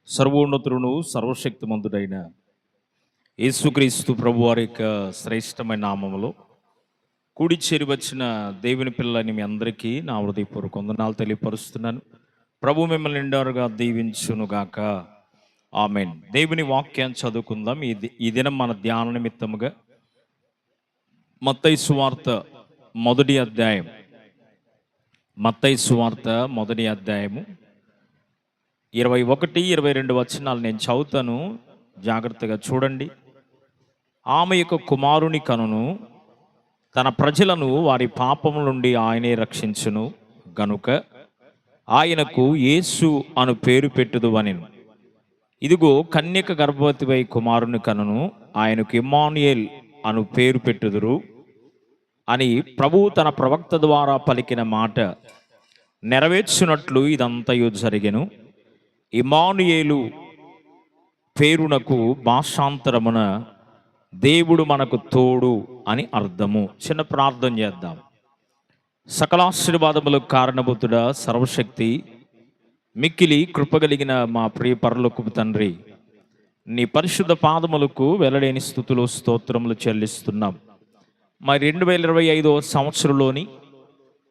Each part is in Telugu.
సర్వోన్నతుడును సర్వశక్తిమంతుడైన యేసుక్రీస్తు ప్రభువారి యొక్క శ్రేష్టమైన నామములో కూడి చేరి వచ్చిన దేవుని పిల్లలని మీ అందరికీ నా హృదయపూర్వక వందనాలు తెలియపరుస్తున్నాను. ప్రభు మిమ్మల్ని నిండారుగా దీవించునుగాక. ఆమేన్. దేవుని వాక్యాన్ని చదువుకుందాం. ఈ దినం మన ధ్యాన నిమిత్తముగా మత్తయి సువార్త మొదటి అధ్యాయం, మత్తయి సువార్త మొదటి అధ్యాయము 21, 22 వచనాలు నేను చదువుతాను, జాగ్రత్తగా చూడండి. ఆమె యొక్క కుమారుని కనును, తన ప్రజలను వారి పాపముల నుండి ఆయనే రక్షించును గనుక ఆయనకు యేసు అను పేరు పెట్టుదు అనెను. ఇదిగో కన్యక గర్భవతివై కుమారుని కనును, ఆయనకు ఇమ్మానుయేల్ అను పేరు పెట్టుదురు అని ప్రభువు తన ప్రవక్త ద్వారా పలికిన మాట నెరవేర్చున్నట్లు ఇదంతయు జరిగెను. ఇమ్మానుయేలు పేరునకు భాషాంతరమున దేవుడు మనకు తోడు అని అర్థము. చిన్న ప్రార్థన చేద్దాం. సకలాశీర్వాదములకు కారణభూతుడా, సర్వశక్తి మిక్కిలి కృపగలిగిన మా ప్రియ పరలోకపు తండ్రి, నీ పరిశుద్ధ పాదములకు వెలలేని స్తుతులు స్తోత్రములు చెల్లిస్తున్నాం. మరి 2025 సంవత్సరంలోని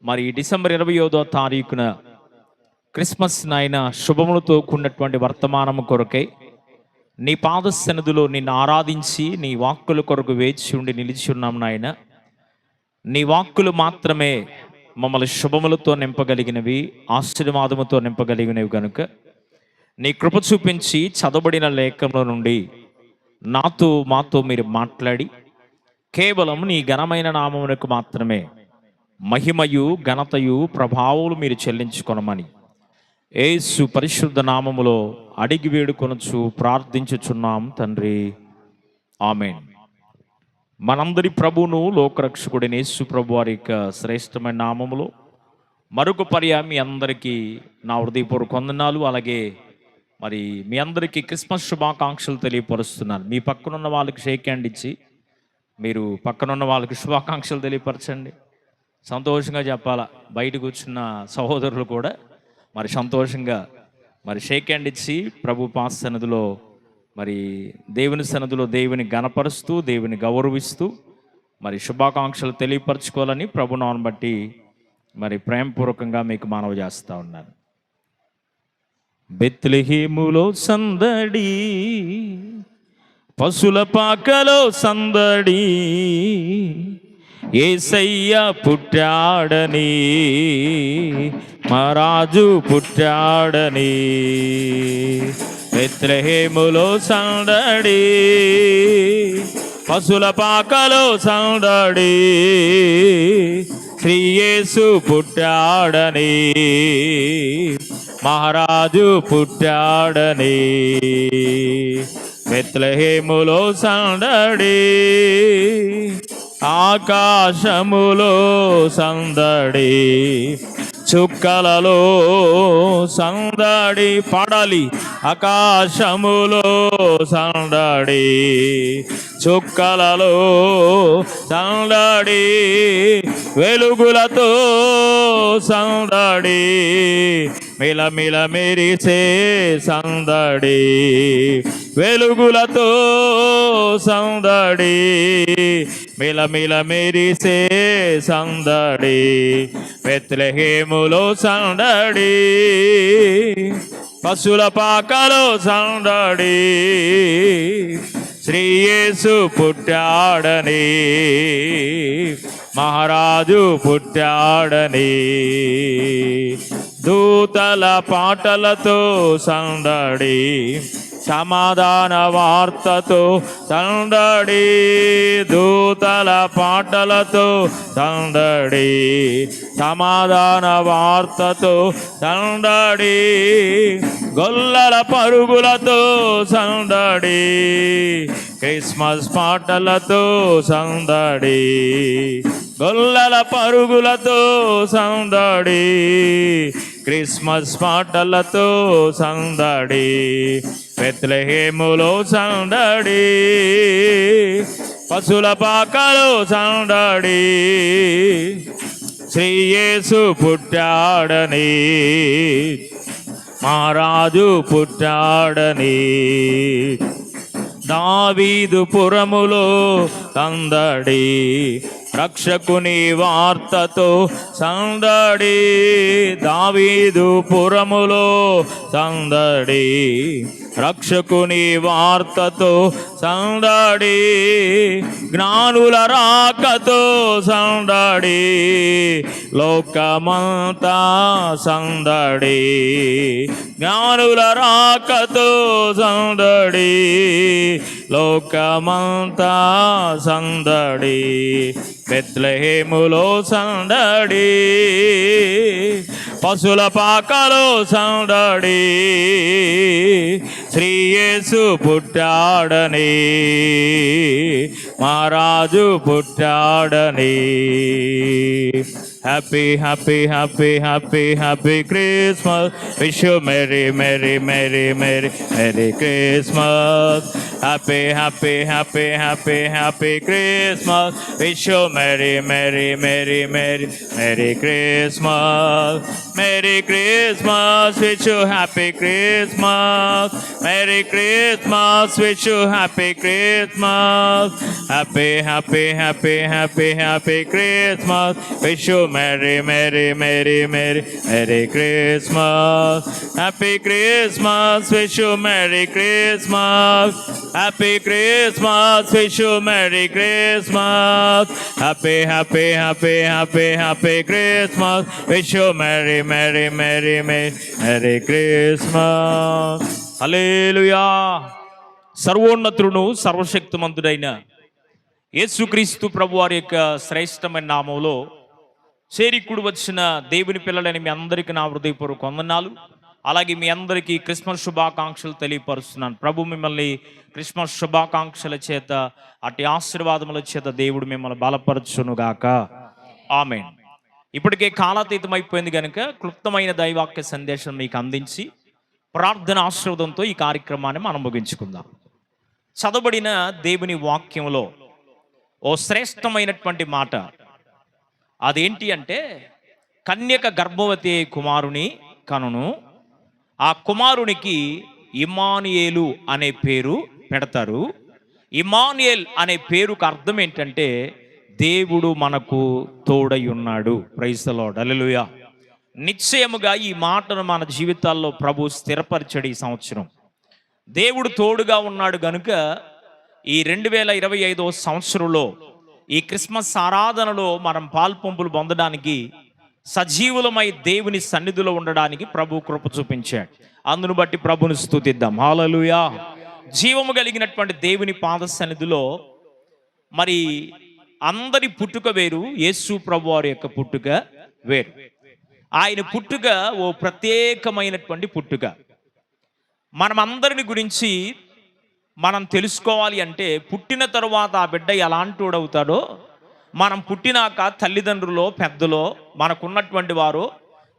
మరి డిసెంబర్ 25వ తారీఖున క్రిస్మస్ నాయన శుభములతో కూడినటువంటి వర్తమానము కొరకై నీ పాద సన్నిధిలో నిన్ను ఆరాధించి నీ వాక్కుల కొరకు వేచి ఉండి నిలిచి ఉన్నాం నాయన. నీ వాక్కులు మాత్రమే మమ్మల్ని శుభములతో నింపగలిగినవి, ఆశీర్వాదముతో నింపగలిగినవి కనుక నీ కృప చూపించి చదవబడిన లేఖంలో నుండి మాతో మీరు మాట్లాడి కేవలం నీ ఘనమైన నామమునకు మాత్రమే మహిమయు ఘనతయు ప్రభావములు మీరు చెల్లించుకొనమని యేసు పరిశుద్ధ నామములో అడిగి వేడుకొనొచ్చు ప్రార్థించుచున్నాం తండ్రి. ఆమేన్. మనందరి ప్రభువును లోకరక్షకుడైన యేసు ప్రభు వారి యొక్క శ్రేష్టమైన నామములో మరొక పర్యాయం మీ అందరికీ నా హృదయపూర్వక వందనాలు. అలాగే మరి మీ అందరికీ క్రిస్మస్ శుభాకాంక్షలు తెలియపరుస్తున్నాను. మీ పక్కనున్న వాళ్ళకి షేక్ హ్యాండ్ ఇచ్చి మీరు పక్కనున్న వాళ్ళకి శుభాకాంక్షలు తెలియపరచండి. సంతోషంగా చెప్పాలా. బయట కూర్చున్న సహోదరులు కూడా మరి సంతోషంగా మరి షేక్ హ్యాండ్ ఇచ్చి ప్రభు పాద సన్నిధిలో మరి దేవుని సన్నిధిలో దేవుని గణపరుస్తూ దేవుని గౌరవిస్తూ మరి శుభాకాంక్షలు తెలియపరచుకోవాలని ప్రభునామమును బట్టి మరి ప్రేమపూర్వకంగా మీకు మనవి చేస్తూ ఉన్నాను. బెత్లెహేములో సందడి, పశుల పాకలో సందడి, యేసయ్య పుట్టాడని, మహారాజు పుట్టాడని. బెత్లెహేములో సందడి, పశుల పాకలో సందడి, శ్రీ యేసు పుట్టాడని, మహారాజు పుట్టాడని. బెత్లెహేములో సందడి, ఆకాశములో సందడి, చుక్కలలో సందడి. పాడాలి. ఆకాశములో సందడి, చుక్కలలో సందడి, వెలుగులతో సందడి, మిలమిల మెరిసే సందడి, వెలుగులతో సందడి, మిలమిల మెరిసే సందడి. బెత్లెహేములో సందడి, పశుల పాకలో సందడి, శ్రీ యేసు పుట్టాడని, మహారాజు పుట్టాడని. దూతల పాటలతో సందడి, సమాధాన వార్తతో సందడి, దూతల పాటలతో సందడి, సమాధాన వార్తతో సందడి, గొల్లల పరుగులతో సందడి, క్రిస్మస్ పాటలతో సందడి, గొల్లల పరుగులతో సందడి, క్రిస్మస్ పాటలతో సందడి. బెత్లెహేములో సందడి, పశుల పాకలో సందడి, శ్రీ యేసు పుట్టాడని, మా రాజు పుట్టాడని. దావీదు పురములో సందడి, రక్షకుని వార్తతో సందడి. దావీదు పురములో సందడి, రక్షకుని వార్తతో సందడి. జ్ఞానుల రాకతో సందడి, లోకమంతా సందడి. జ్ఞానుల రాకతో సందడి, లోకమంతా సందడి. బెత్లెహేములో సందడి, పశుల పాకలో సందడి. శ్రీ యేసు పుట్టాడని, మహారాజు పుట్టాడని. Happy happy happy happy happy Christmas. Wish you merry merry merry merry merry Christmas. Happy happy happy happy happy Christmas. Wish you merry merry merry merry merry Christmas. Merry Christmas. Wish you happy Christmas. Merry Christmas. Wish you happy Christmas. Happy happy happy happy happy Christmas. Wish you Merry, merry, merry, merry, merry Christmas. Happy Christmas, wish you Merry Christmas. Happy Christmas, wish you Merry Christmas. Happy, happy, happy, happy, happy Christmas. Wish you Merry, merry, merry, merry, merry Christmas. Hallelujah. సర్వోన్నతుడును సర్వశక్తిమంతుడైన యేసుక్రీస్తు ప్రభువారి యొక్క శ్రేష్టమైన నామములో చేరికుడు వచ్చిన దేవుని పిల్లలని మీ అందరికీ నా హృదయపూర్వక వందనాలు. అలాగే మీ అందరికీ క్రిస్మస్ శుభాకాంక్షలు తెలియపరుస్తున్నాను. ప్రభు మిమ్మల్ని క్రిస్మస్ శుభాకాంక్షల చేత, అటు ఆశీర్వాదముల చేత దేవుడు మిమ్మల్ని బలపరచునుగాక. ఆమేన్. ఇప్పటికే కాలాతీతం అయిపోయింది కనుక క్లుప్తమైన దైవాక్య సందేశం మీకు అందించి ప్రార్థన ఆశీర్వాదంతో ఈ కార్యక్రమాన్ని మనం ముగించుకుందాం. చదవబడిన దేవుని వాక్యంలో ఓ శ్రేష్టమైనటువంటి మాట, అదేంటి అంటే, కన్యక గర్భవతి కుమారుని కనును, ఆ కుమారునికి ఇమ్మానుయేలు అనే పేరు పెడతారు. ఇమ్మానుయేల్ అనే పేరుకు అర్థం ఏంటంటే దేవుడు మనకు తోడై ఉన్నాడు. Praise the Lord. హల్లెలూయా. నిశ్చయముగా ఈ మాటను మన జీవితాల్లో ప్రభు స్థిరపరిచాడు. ఈ సంవత్సరం దేవుడు తోడుగా ఉన్నాడు గనుక ఈ 2025 సంవత్సరంలో ఈ క్రిస్మస్ ఆరాధనలో మనం పాల్పంపులు పొందడానికి, సజీవులమై దేవుని సన్నిధిలో ఉండడానికి ప్రభు కృప చూపించాడు. అందును బట్టి ప్రభుని స్తుతిద్దాం. హల్లెలూయా. జీవము కలిగినటువంటి దేవుని పాద సన్నిధిలో మరి అందరి పుట్టుక వేరు, యేసు ప్రభు వారి యొక్క పుట్టుక వేరు. ఆయన పుట్టుక ఓ ప్రత్యేకమైనటువంటి పుట్టుక. మనం అందరిని గురించి మనం తెలుసుకోవాలి అంటే, పుట్టిన తరువాత ఆ బిడ్డ ఎలాంటోడవుతాడో, మనం పుట్టినాక తల్లిదండ్రులో పెద్దలో మనకున్నటువంటి వారు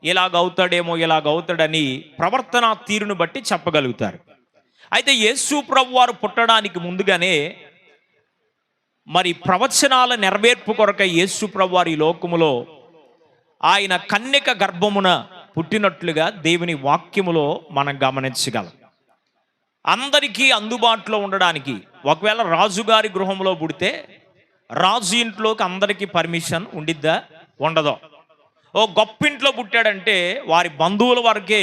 ఇలాగవుతాడేమో ఇలాగవుతాడని ప్రవర్తన తీరును బట్టి చెప్పగలుగుతారు. అయితే యేసు ప్రభు వారు పుట్టడానికి ముందుగానే మరి ప్రవచనాల నెరవేర్పు కొరకై యేసు ప్రభు వారి లోకములో ఆయన కన్యక గర్భమున పుట్టినట్లుగా దేవుని వాక్యములో మనం గమనించగలం. అందరికీ అందుబాటులో ఉండడానికి, ఒకవేళ రాజుగారి గృహంలో పుడితే రాజు ఇంట్లోకి అందరికీ పర్మిషన్ ఉండిద్దా, ఉండదో? ఓ గొప్ప ఇంట్లో పుట్టాడంటే వారి బంధువుల వరకే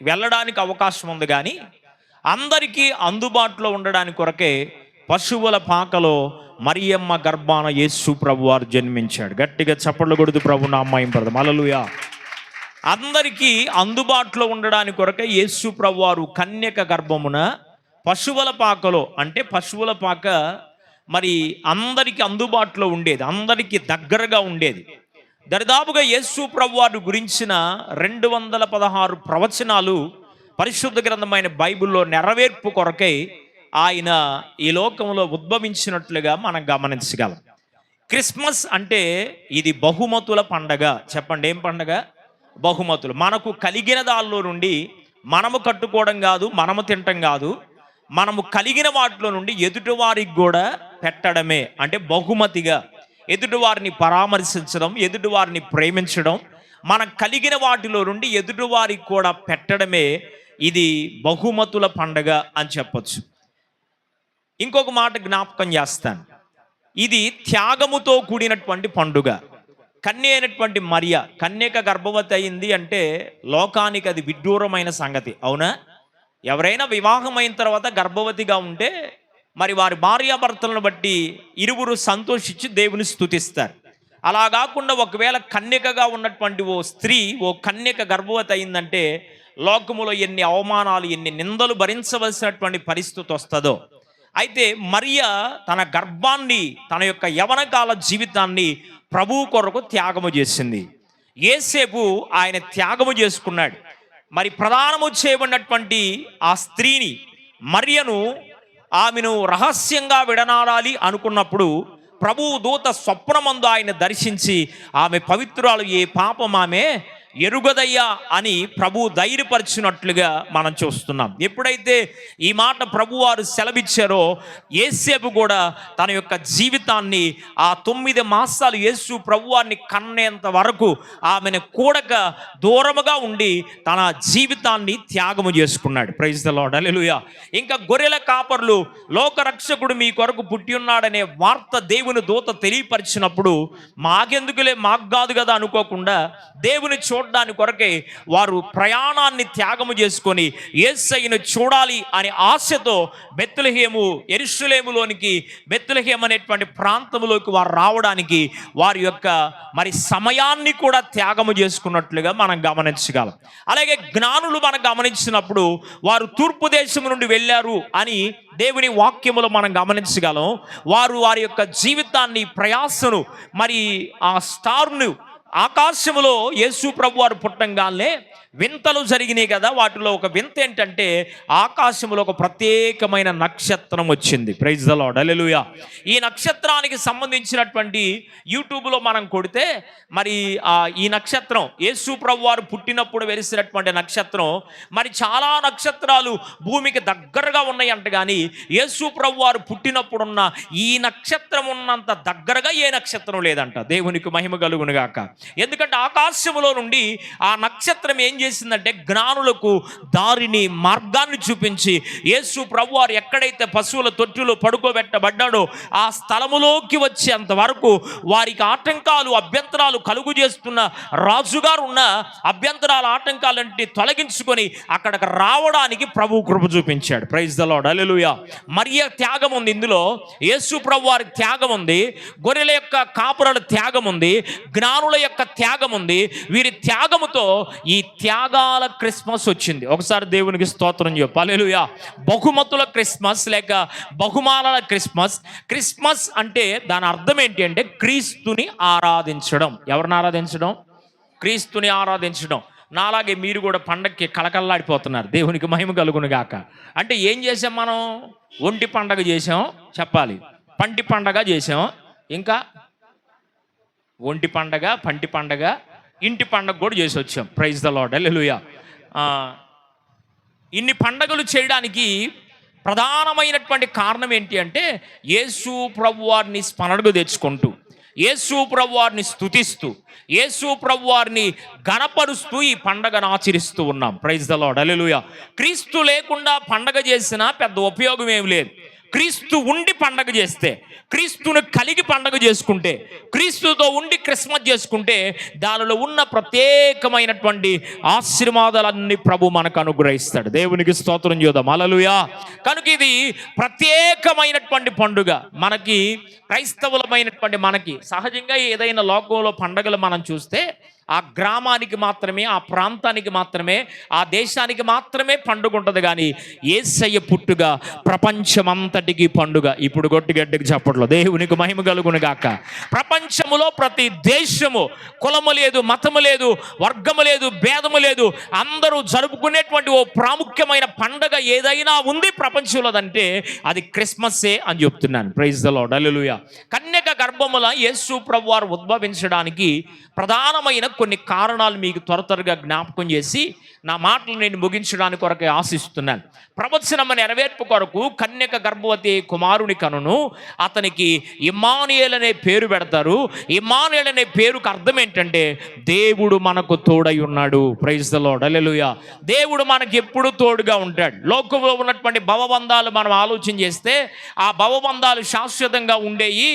వెళ్ళడానికి అవకాశం ఉంది, కానీ అందరికీ అందుబాటులో ఉండడానికి కొరకే పశువుల పాకలో మరియమ్మ గర్భాన యేసు ప్రభు వారు జన్మించాడు. గట్టిగా చప్పట్లు కొడుతూ ప్రభు నామం పడదాం. హల్లెలూయా. అందరికీ అందుబాటులో ఉండడానికి కొరకే యేసు ప్రభు వారు కన్యక గర్భమున పశువుల పాకలో, అంటే పశువుల పాక మరి అందరికీ అందుబాటులో ఉండేది, అందరికీ దగ్గరగా ఉండేది. దరిదాపుగా యేసు ప్రభు వారి గురించిన 216 ప్రవచనాలు పరిశుద్ధ గ్రంథమైన బైబిల్లో నెరవేర్పు కొరకై ఆయన ఈ లోకంలో ఉద్భవించినట్లుగా మనం గమనించగలం. క్రిస్మస్ అంటే ఇది బహుమతుల పండగ. చెప్పండి, ఏం పండగ? బహుమతులు. మనకు కలిగిన దానిలో నుండి మనము కట్టుకోవడం కాదు, మనము తినటం కాదు, మనము కలిగిన వాటిలో నుండి ఎదుటివారికి కూడా పెట్టడమే. అంటే బహుమతిగా ఎదుటివారిని పరామర్శించడం, ఎదుటివారిని ప్రేమించడం, మనకు కలిగిన వాటిలో నుండి ఎదుటివారికి కూడా పెట్టడమే ఇది బహుమతుల పండగ అని చెప్పొచ్చు. ఇంకొక మాట జ్ఞాపకం చేస్తాను, ఇది త్యాగముతో కూడినటువంటి పండుగ. కన్య అయినటువంటి మరియ, కన్యక గర్భవతి అయింది అంటే లోకానికి అది విడ్డూరమైన సంగతి, అవునా? ఎవరైనా వివాహం అయిన తర్వాత గర్భవతిగా ఉంటే మరి వారి భార్యాభర్తలను బట్టి ఇరువురు సంతోషించి దేవుని స్తుతిస్తారు. అలా కాకుండా ఒకవేళ కన్యకగా ఉన్నటువంటి ఓ స్త్రీ, ఓ కన్యక గర్భవతి అయిందంటే లోకములో ఎన్ని అవమానాలు, ఎన్ని నిందలు భరించవలసినటువంటి పరిస్థితి వస్తుందో. అయితే మరియ తన గర్భాన్ని, తన యొక్క యవనకాల జీవితాన్ని ప్రభువు కొరకు త్యాగము చేసింది. యేసేపు ఆయన త్యాగము చేసుకున్నాడు. మరి ప్రదానము చేయబడినటువంటి ఆ స్త్రీని, మరియను, ఆమెను రహస్యంగా విడనాడాలి అనుకున్నప్పుడు ప్రభువు దూత స్వప్నమందు ఆయన దర్శించి ఆమె పవిత్రాలు, ఏ పాపం ఆమె ఎరుగదయ్యా అని ప్రభు ధైర్యపరిచినట్లుగా మనం చూస్తున్నాం. ఎప్పుడైతే ఈ మాట ప్రభువారు సెలవిచ్చారో యేసేపు కూడా తన యొక్క జీవితాన్ని ఆ 9 మాసాలు యేసు ప్రభువారిని కన్నేంత వరకు ఆమెను కూడక దూరముగా ఉండి తన జీవితాన్ని త్యాగము చేసుకున్నాడు. ప్రైజ్ ది లార్డ్, హల్లెలూయా. ఇంకా గొర్రెల కాపర్లు లోకరక్షకుడు మీ కొరకు పుట్టి ఉన్నాడనే వార్త దేవుని దూత తెలియపరిచినప్పుడు మాకెందుకులే, మాకు కాదు కదా అనుకోకుండా దేవుని చూడడానికి కొరకే వారు ప్రయాణాన్ని త్యాగము చేసుకొని యేసయ్యను చూడాలి అనే ఆశతో బెత్లెహేము, యెరూషలేములోనికి, బెత్లెహేం అనేటువంటి ప్రాంతంలోకి వారు రావడానికి వారి యొక్క మరి సమయాన్ని కూడా త్యాగము చేసుకున్నట్లుగా మనం గమనించగలం. అలాగే జ్ఞానులు మనం గమనించినప్పుడు వారు తూర్పు దేశం నుండి వెళ్ళారు అని దేవుని వాక్యములో మనం గమనించగలం. వారు వారి యొక్క జీవితాన్ని, ప్రయాసను, మరి ఆ స్టార్ను, ఆకాశములో యేసు ప్రభు వారు పుట్టంగానే వింతలు జరిగినాయి కదా. వాటిలో ఒక వింత ఏంటంటే ఆకాశంలో ఒక ప్రత్యేకమైన నక్షత్రం వచ్చింది. Praise the Lord, hallelujah. ఈ నక్షత్రానికి సంబంధించినటువంటి యూట్యూబ్లో మనం కొడితే మరి ఈ నక్షత్రం యేసు ప్రభు వారు పుట్టినప్పుడు వెలిసినటువంటి నక్షత్రం, మరి చాలా నక్షత్రాలు భూమికి దగ్గరగా ఉన్నాయి అంట, కానీ యేసు ప్రభు వారు పుట్టినప్పుడున్న ఈ నక్షత్రం ఉన్నంత దగ్గరగా ఏ నక్షత్రం లేదంట. దేవునికి మహిమ కలుగును గాక. ఎందుకంటే ఆకాశములో నుండి ఆ నక్షత్రం ఏం చేసిందంటే జ్ఞానులకు దారిని, మార్గాన్ని చూపించి యేసు ప్రభువారు ఎక్కడైతే పశువుల తొట్టిలో పడుకోబెట్టబడ్డాడో ఆ స్థలములోకి వచ్చేంత వరకు వారికి ఆటంకాలు, అభ్యంతరాలు కలుగు చేస్తున్న రాజుగారు ఉన్న అభ్యంతరాల, ఆటంకాలంటే తొలగించుకొని అక్కడికి రావడానికి ప్రభు కృప చూపించాడు. ప్రైజ్ ది లార్డ్, హల్లెలూయా. మరియ త్యాగం ఉంది ఇందులో, యేసు ప్రభువారి త్యాగం ఉంది, గొర్రెల యొక్క కాపురల త్యాగం ఉంది, జ్ఞానుల యొక్క త్యాగం ఉంది. వీరి త్యాగముతో ఈ త్యాగాల క్రిస్మస్ వచ్చింది. ఒకసారి దేవునికి స్తోత్రం చెప్పు, హల్లెలూయా. బహుమతుల క్రిస్మస్ లేక బహుమానాల క్రిస్మస్. క్రిస్మస్ అంటే దాని అర్థం ఏంటి అంటే క్రీస్తుని ఆరాధించడం. ఎవరిని ఆరాధించడం? క్రీస్తుని ఆరాధించడం. నాలాగే మీరు కూడా పండగకి కళకళలాడిపోతున్నారు. దేవునికి మహిమ కలుగును గాక. అంటే ఏం చేసాం మనం? ఒంటి పండగ చేసాం, చెప్పాలి. పంటి పండగ చేసాం, ఇంకా ఒంటి పండగ, పంటి పండగ, ఇంటి పండగ కూడా చేసి వచ్చాం. ప్రైజ్ ది లార్డ్, హల్లెలూయా. ఇన్ని పండగలు చేయడానికి ప్రధానమైనటువంటి కారణం ఏంటి అంటే యేసు ప్రభువారిని స్మరణకు తెచ్చుకుంటూ, యేసు ప్రభువారిని స్తుతిస్తూ, యేసు ప్రభువారిని ఘనపరుస్తూ ఈ పండగను ఆచరిస్తూ ఉన్నాం. ప్రైజ్ ది లార్డ్, హల్లెలూయా. క్రీస్తు లేకుండా పండగ చేసినా పెద్ద ఉపయోగం ఏమి లేదు. క్రీస్తు ఉండి పండగ చేస్తే, క్రీస్తును కలిగి పండగ చేసుకుంటే, క్రీస్తుతో ఉండి క్రిస్మస్ చేసుకుంటే దానిలో ఉన్న ప్రత్యేకమైనటువంటి ఆశీర్వాదాలన్నీ ప్రభు మనకు అనుగ్రహిస్తాడు. దేవునికి స్తోత్రం చేద్దాం, హల్లెలూయా. కనుక ఇది ప్రత్యేకమైనటువంటి పండుగ. మనకి క్రైస్తవులమైనటువంటి మనకి సహజంగా ఏదైనా లోకంలో పండగలు మనం చూస్తే ఆ గ్రామానికి మాత్రమే, ఆ ప్రాంతానికి మాత్రమే, ఆ దేశానికి మాత్రమే పండుగ ఉంటుంది. కానీ యేసయ్య పుట్టుక ప్రపంచమంతటికి పండుగ. ఇప్పుడు గొట్టిగడ్డకి చెప్పట్లో దేవునికి మహిమ కలుగును గాక. ప్రపంచములో ప్రతి దేశము, కులము లేదు, మతము లేదు, వర్గము లేదు, భేదము లేదు, అందరూ జరుపుకునేటువంటి ఓ ప్రాముఖ్యమైన పండుగ ఏదైనా ఉంది ప్రపంచంలోదంటే అది క్రిస్మస్సే అని చెప్తున్నాను. ప్రైజ్ ది లార్డ్, హల్లెలూయా. కన్యక గర్భముల యేసు ప్రభువారు ఉద్భవించడానికి ప్రధానమైన కొన్ని కారణాలు మీకు త్వరగా జ్ఞాపకం చేసి నా మాటలు నేను ముగించడానికి కొరకే ఆశిస్తున్నాను. ప్రవచనము నెరవేర్పు కొరకు కన్యక గర్భవతి కుమారుని కనును, అతనికి ఇమ్మానుయేల్ అనే పేరు పెడతారు. ఇమ్మానుయేల్ అనే పేరుకు అర్థం ఏంటంటే దేవుడు మనకు తోడై ఉన్నాడు. ప్రైజ్ ద లార్డ్, హల్లెలూయా. దేవుడు మనకి ఎప్పుడు తోడుగా ఉంటాడు. లోకంలో ఉన్నటువంటి భవబంధాలు మనం ఆలోచన చేస్తే ఆ భవబంధాలు శాశ్వతంగా ఉండేవి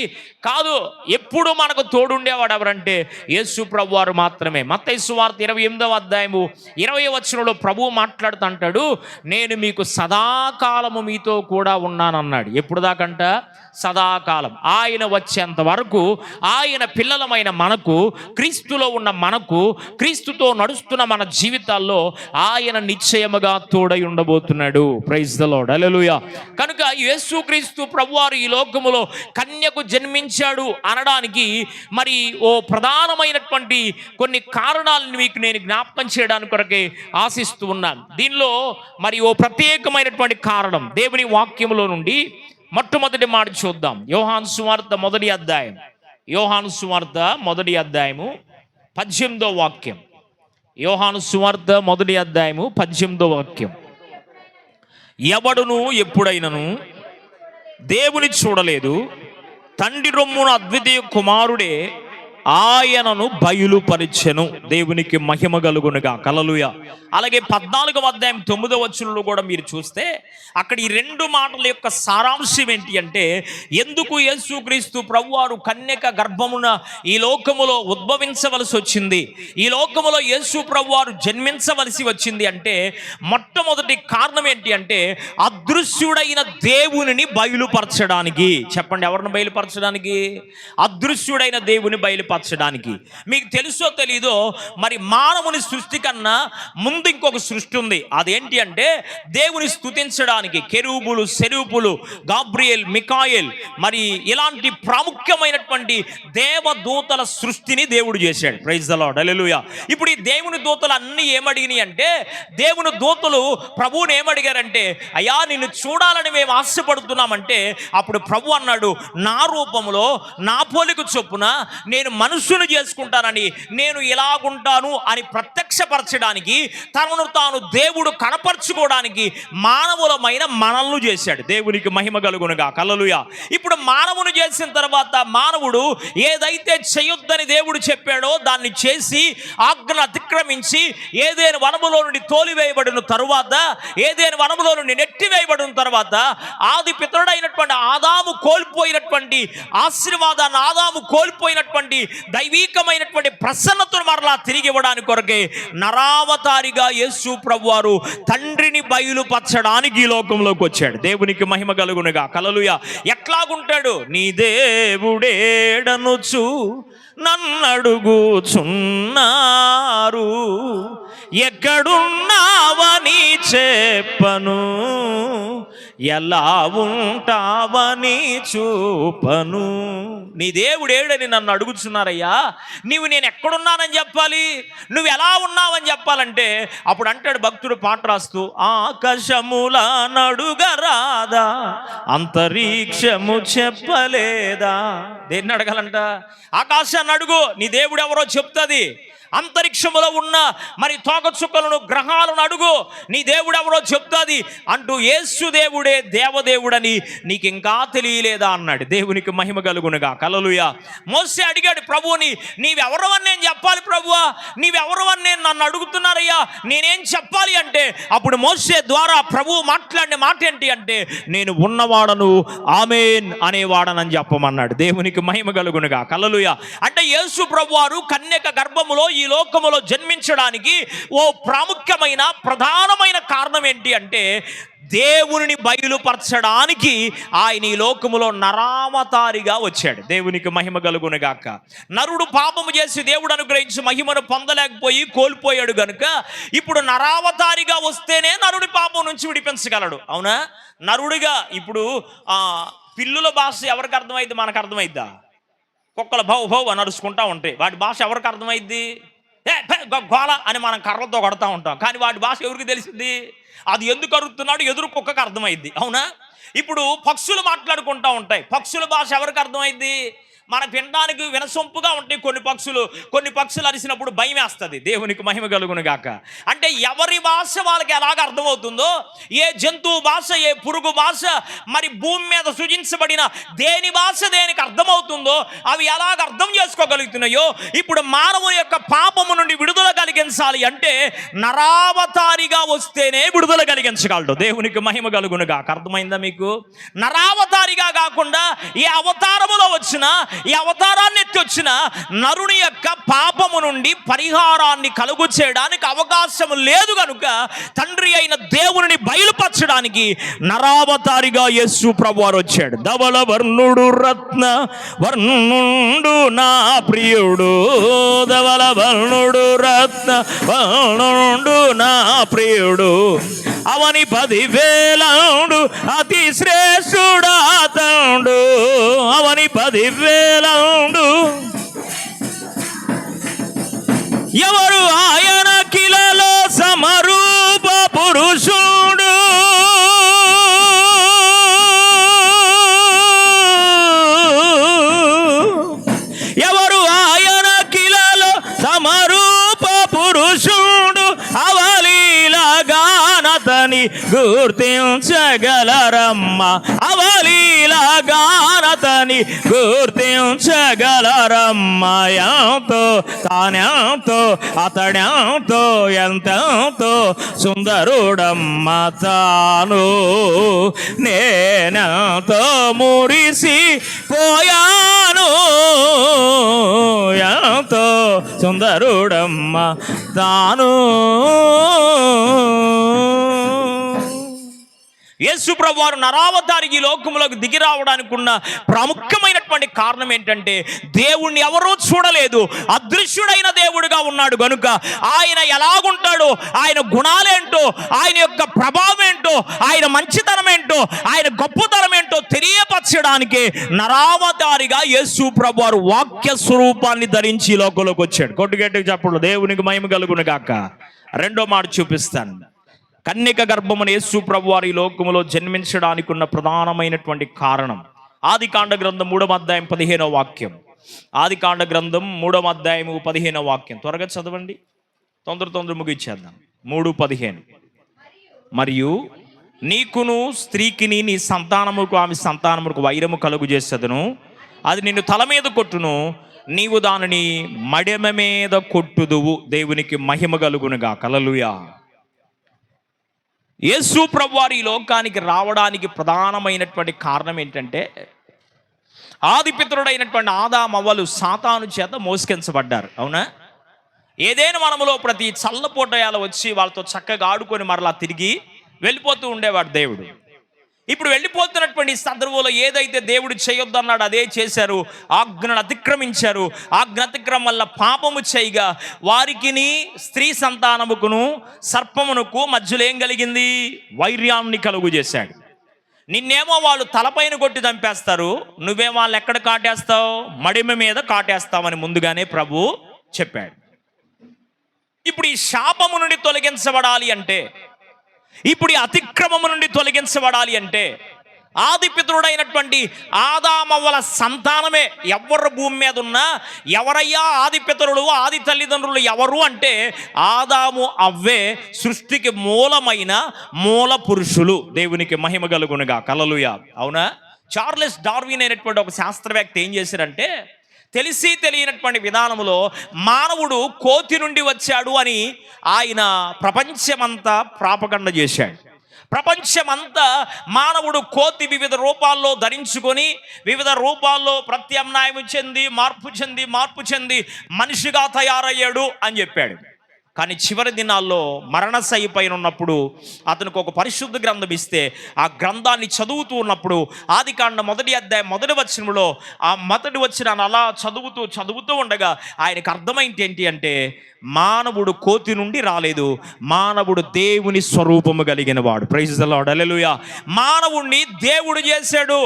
కాదు. ఎప్పుడు మనకు తోడుండేవాడు ఎవరంటే యేసు ప్రభువారు మాత్రమే. మత్తయి సువార్త 28వ అధ్యాయము 20వ వచనంలో ప్రభువు మాట్లాడుతూ అంటాడు, నేను మీకు సదాకాలము మీతో కూడా ఉన్నానన్నాడు. ఎప్పుడు దాకంట? సదాకాలం. ఆయన వచ్చేంత వరకు ఆయన పిల్లలమైన మనకు, క్రీస్తులో ఉన్న మనకు, క్రీస్తుతో నడుస్తున్న మన జీవితాల్లో ఆయన నిశ్చయముగా తోడై ఉండబోతున్నాడు. ప్రైజ్ ద లార్డ్, హల్లెలూయా. కనుక యేసుక్రీస్తు ప్రభువారు ఈ లోకములో కన్యకు జన్మించాడు అనడానికి మరి ఓ ప్రధానమైనటువంటి కొన్ని కారణాలను మీకు నేను జ్ఞాపకం చేయడానికి కొరకే ఆశిస్తూ ఉన్నాను. దీనిలో మరి ఓ ప్రత్యేకమైనటువంటి కారణం దేవుని వాక్యములో నుండి మొట్టమొదటి మాట చూద్దాం. యోహాను సువార్త మొదటి అధ్యాయం, యోహాను సువార్త మొదటి అధ్యాయము 18వ వాక్యం. యోహాను సువార్త మొదటి అధ్యాయము 18వ వాక్యం. ఎవడును ఎప్పుడైనను దేవుని చూడలేదు, తండ్రి రొమ్మున అద్వితీయ కుమారుడే ఆయనను బయలుపరిచెను. దేవునికి మహిమ కలుగునుగా, హల్లెలూయా. అలాగే 14వ అధ్యాయం 9వ వచనంలో కూడా మీరు చూస్తే అక్కడ ఈ రెండు మాటల యొక్క సారాంశం ఏంటి అంటే, ఎందుకు యేసుక్రీస్తు ప్రభువారు కన్యక గర్భమున ఈ లోకములో ఉద్భవించవలసి వచ్చింది, ఈ లోకములో యేసు ప్రభువారు జన్మించవలసి వచ్చింది అంటే మొట్టమొదటి కారణం ఏంటి అంటే అదృశ్యుడైన దేవునిని బయలుపరచడానికి. చెప్పండి, ఎవరిని బయలుపరచడానికి? అదృశ్యుడైన దేవుని బయలుపరచడానికి. మీకు తెలుసో తెలీదో మరి మానవుని సృష్టి కన్నా ముందు ఇంకొక సృష్టి ఉంది. అదేంటి అంటే దేవుని స్తుతించడానికి కెరూబులు, సెరూపులు, గాబ్రియేల్, మికాయేల్, మరి ఇలాంటి ప్రాముఖ్యమైనటువంటి దేవదూతల సృష్టిని దేవుడు చేశాడు. ప్రైజ్ ద లార్డ్, హల్లెలూయా. ఇప్పుడు ఈ దేవుని దూతలు అన్నీ ఏమడిగినాయి అంటే, దేవుని దూతలు ప్రభువుని ఏమడిగారంటే, అయ్యా నిన్ను చూడాలని మేము ఆశపడుతున్నామంటే అప్పుడు ప్రభు అన్నాడు, నా రూపంలో నా పోలిక చొప్పున నేను మనుషులు చేసుకుంటానని, నేను ఇలాగుంటాను అని ప్రత్యక్షపరచడానికి, తనను తాను దేవుడు కనపరుచుకోవడానికి మానవులమైన మనల్ని చేశాడు. దేవునికి మహిమ కలుగునుగా, హల్లెలూయా. ఇప్పుడు మానవుని చేసిన తర్వాత మానవుడు ఏదైతే చేయొద్దని దేవుడు చెప్పాడో దాన్ని చేసి ఆజ్ఞను అతిక్రమించి ఏదైనా వనములో నుండి తోలివేయబడిన తరువాత, ఏదైనా వనములో నుండి నెట్టివేయబడిన తర్వాత ఆది పితరుడైనటువంటి ఆదాము కోల్పోయినటువంటి ఆశీర్వాదాన్ని, ఆదాము కోల్పోయినటువంటి దైవీకమైనటువంటి ప్రసన్నతను మరలా తిరిగి ఇవ్వడానికి కొరకే నరావతారిగా యేసు ప్రభువారు తండ్రిని బయలుపరచడానికి ఈ లోకంలోకి వచ్చాడు. దేవునికి మహిమ కలుగునుగా, హల్లెలూయా. ఎట్లాగుంటాడు? నీ దేవుడేడనుచు నన్నడుగుచున్నారు, ఎక్కడున్నావని చెప్పను, ఎలా ఉంటావని చూపను. నీ దేవుడు ఏడని నన్ను అడుగుతున్నారయ్యా, నీవు నేను ఎక్కడున్నానని చెప్పాలి, నువ్వు ఎలా ఉన్నావని చెప్పాలంటే అప్పుడు అంటాడు భక్తుడు పాట రాస్తూ, ఆకాశముల నడుగరాదా, అంతరిక్షము చెప్పలేదా. దేన్ని అడగాలంట? ఆకాశాన్ని అడుగు, నీ దేవుడు ఎవరో చెప్తుంది. అంతరిక్షములో ఉన్న మరి తోకచుక్కలను, గ్రహాలను అడుగు, నీ దేవుడు ఎవరో చెప్తాది అంటూ యేసు దేవుడే దేవదేవుడని నీకు ఇంకా తెలియలేదా అన్నాడు. దేవునికి మహిమ కలుగునుగా, హల్లెలూయా. మోసే అడిగాడు ప్రభువుని, నీవెవరవని నేను చెప్పాలి ప్రభువా, నీవెవరవని నేను నన్ను అడుగుతున్నారయ్యా, నేనేం చెప్పాలి అంటే అప్పుడు మోసే ద్వారా ప్రభువు మాట్లాడిన మాట ఏంటి అంటే, నేను ఉన్నవాడను, ఆమేన్ అనేవాడనని చెప్పమన్నాడు. దేవునికి మహిమ కలుగునుగా, హల్లెలూయా. అంటే యేసు ప్రభువారు కన్యక గర్భములో ఈ లోకములో జన్మించడానికి ఓ ప్రాముఖ్యమైన ప్రధానమైన కారణం ఏంటి అంటే దేవునిని బయలుపరచడానికి ఆయన ఈ లోకములో నరావతారిగా వచ్చాడు. దేవునికి మహిమ కలుగునుగాక. నరుడు పాపము చేసి దేవుడు అనుగ్రహించి మహిమను పొందలేకపోయి కోల్పోయాడు గనుక ఇప్పుడు నరావతారిగా వస్తేనే నరుడి పాపం నుంచి విడిపించగలడు. అవునా? నరుడిగా ఇప్పుడు పిల్లుల భాష ఎవరికి అర్థమైంది? మనకు అర్థమైద్దా? కుక్కలు భౌ భౌ అని అరుచుకుంటా ఉంటాయి, వాటి భాష ఎవరికి అర్థమైద్ది? గోళ అని మనం కర్రలతో కొడతా ఉంటాం, కానీ వాటి భాష ఎవరికి తెలిసింది? అది ఎందుకు అరుస్తున్నాడు ఎదురు కుక్కకు అర్థమైద్ది. అవునా? ఇప్పుడు పక్షులు మాట్లాడుకుంటా ఉంటాయి, పక్షుల భాష ఎవరికి అర్థమైద్ది? మన వినడానికి వినసొంపుగా ఉంటాయి కొన్ని పక్షులు అరిసినప్పుడు భయం వేస్తుంది. దేవునికి మహిమ కలుగును గాక. అంటే ఎవరి భాష వాళ్ళకి ఎలాగ అర్థమవుతుందో, ఏ జంతువు భాష, ఏ పురుగు భాష, మరి భూమి మీద సృజించబడిన దేని భాష దేనికి అర్థమవుతుందో అవి ఎలాగ అర్థం చేసుకోగలుగుతున్నాయో, ఇప్పుడు మానవుని యొక్క పాపము నుండి విడుదల కలిగించాలి అంటే నరావతారిగా వస్తేనే విడుదల కలిగించగలడు. దేవునికి మహిమ కలుగును గాక. అర్థమైందా మీకు? నరావతారిగా కాకుండా ఏ అవతారములో వచ్చినా, ఈ అవతారాన్ని ఎత్తి వచ్చిన నరుని యొక్క పాపము నుండి పరిహారాన్ని కలుగు చేయడానికి అవకాశం లేదు కనుక తండ్రి అయిన దేవుని బయలుపరచడానికి నరావతారిగా యేసు ప్రభువారు వచ్చాడు. ధవల వర్ణుడు రత్న వర్ణుడు నా ప్రియుడు, ధవల వర్ణుడు రత్న వర్ణుడు నా ప్రియుడు, అవని 10,000 అతి శ్రేష్ఠుడాతండు, అవని 10,000 ఎవరు ఆయన కిలలో సమరూప పురుషుడు, ఎవరు ఆయన కిలలో సమరూప పురుషుడు, అవలీలగానతని గుర్తించగలరమ్మ, అవలీలగానతని గుర్తించగలరమ్మ. ఎంతో తానెంతో అతడెంతో ఎంతెంతో సుందరుడమ్మ తాను, నేనెంతో మురిసి పోయాను, ఎంతో సుందరుడమ్మ తాను. యేసు ప్రభువారు నరావతారికి ఈ లోకములకు దిగి రావడానికి ఉన్న ప్రాముఖ్యమైనటువంటి కారణం ఏంటంటే, దేవుణ్ణి ఎవరూ చూడలేదు, అదృశ్యుడైన దేవుడిగా ఉన్నాడు గనుక ఆయన ఎలాగుంటాడో, ఆయన గుణాలేంటో, ఆయన యొక్క ప్రభావం ఏంటో, ఆయన మంచితనం ఏంటో, ఆయన గొప్పతనం ఏంటో తెలియపరచడానికి నరావతారిగా యేసు ప్రభువారు వాక్య స్వరూపాన్ని ధరించి లోకంలోకి వచ్చాడు. కొట్టుగట్టుకు చెప్పండి, దేవునికి మహిమ కలుగును గాక. రెండో మాట చూపిస్తాను. కన్యక గర్భమున యేసు ప్రభువారు ఈ లోకములో జన్మించడానికి ఉన్న ప్రధానమైనటువంటి కారణం ఆదికాండ గ్రంథం 3వ అధ్యాయం 15వ వాక్యం. ఆదికాండ గ్రంథం 3వ అధ్యాయం 15వ వాక్యం త్వరగా చదవండి, తొందర ముగిచ్చేద్దాం. 3:15. మరియు నీకును స్త్రీకిని నీ సంతానముకు ఆమె సంతానముకు వైరము కలుగు చేసేదను, అది నిన్ను తల మీద కొట్టును, నీవు దానిని మడెమ మీద కొట్టుదువు. దేవునికి మహిమ కలుగునుగా. హల్లెలూయా. యేసు ప్రభువారు ఈ లోకానికి రావడానికి ప్రధానమైనటువంటి కారణం ఏంటంటే, ఆదిపితరుడైనటువంటి ఆదామవ్వలు సాతాను చేత మోసుకెంచబడ్డారు. అవునా? ఏదైనా మనములో ప్రతి చల్లపోటయాలు వచ్చి వాళ్ళతో చక్కగా ఆడుకొని మరలా తిరిగి వెళ్ళిపోతూ ఉండేవాడు దేవుడు. ఇప్పుడు వెళ్ళిపోతున్నటువంటి సందర్భంలో ఏదైతే దేవుడు చేయొద్దన్నాడు అదే చేశారు, ఆజ్ఞను అతిక్రమించారు. ఆజ్ఞ అతిక్రమం వల్ల పాపము చేయగా వారికిని స్త్రీ సంతానముకును సర్పమునకు మధ్యలో ఏం కలిగింది? వైర్యాన్ని కలుగు చేశాడు. నిన్నేమో వాళ్ళు తలపైన కొట్టి చంపేస్తారు, నువ్వేమో వాళ్ళు ఎక్కడ కాటేస్తావు? మడిమ మీద కాటేస్తామని ముందుగానే ప్రభు చెప్పాడు. ఇప్పుడు ఈ శాపము నుండి తొలగించబడాలి అంటే, ఇప్పుడు ఈ అతిక్రమము నుండి తొలగించబడాలి అంటే ఆదిపితరుడైనటువంటి ఆదామవ్వల సంతానమే ఎవరు భూమి మీద ఉన్నా, ఎవరయ్యా ఆదిపితరుడు, ఆది తల్లిదండ్రులు ఎవరు అంటే ఆదాము అవ్వే సృష్టికి మూలమైన మూల పురుషులు. దేవునికి మహిమ కలుగునుగా. హల్లెలూయా. అవునా? చార్లెస్ డార్విన్ అయినటువంటి ఒక శాస్త్రవేత్త ఏం చేశారంటే, తెలిసి తెలియనటువంటి విధానములో మానవుడు కోతి నుండి వచ్చాడు అని ఆయన ప్రపంచమంతా ప్రాపగండ చేశాడు. ప్రపంచమంతా మానవుడు కోతి వివిధ రూపాల్లో ధరించుకొని వివిధ రూపాల్లో ప్రత్యామ్నాయం చెంది మార్పు చెంది మనిషిగా తయారయ్యాడు అని చెప్పాడు. కానీ చివరి దినాల్లో మరణశయ్య పైన ఉన్నప్పుడు అతనికి ఒక పరిశుద్ధ గ్రంథం ఇస్తే ఆ గ్రంథాన్ని చదువుతూ ఉన్నప్పుడు ఆదికాండ 1వ అధ్యాయం 1వ వచనంలో ఆ మొదటి వచనాన్ని అలా చదువుతూ ఉండగా ఆయనకు అర్థమైంది ఏంటి అంటే, మానవుడు కోతి నుండి రాలేదు, మానవుడు దేవుని స్వరూపము కలిగిన వాడు. ప్రైజ్ ది లార్డ్, హల్లెలూయా. మానవుణ్ణి దేవుడు చేశాడు,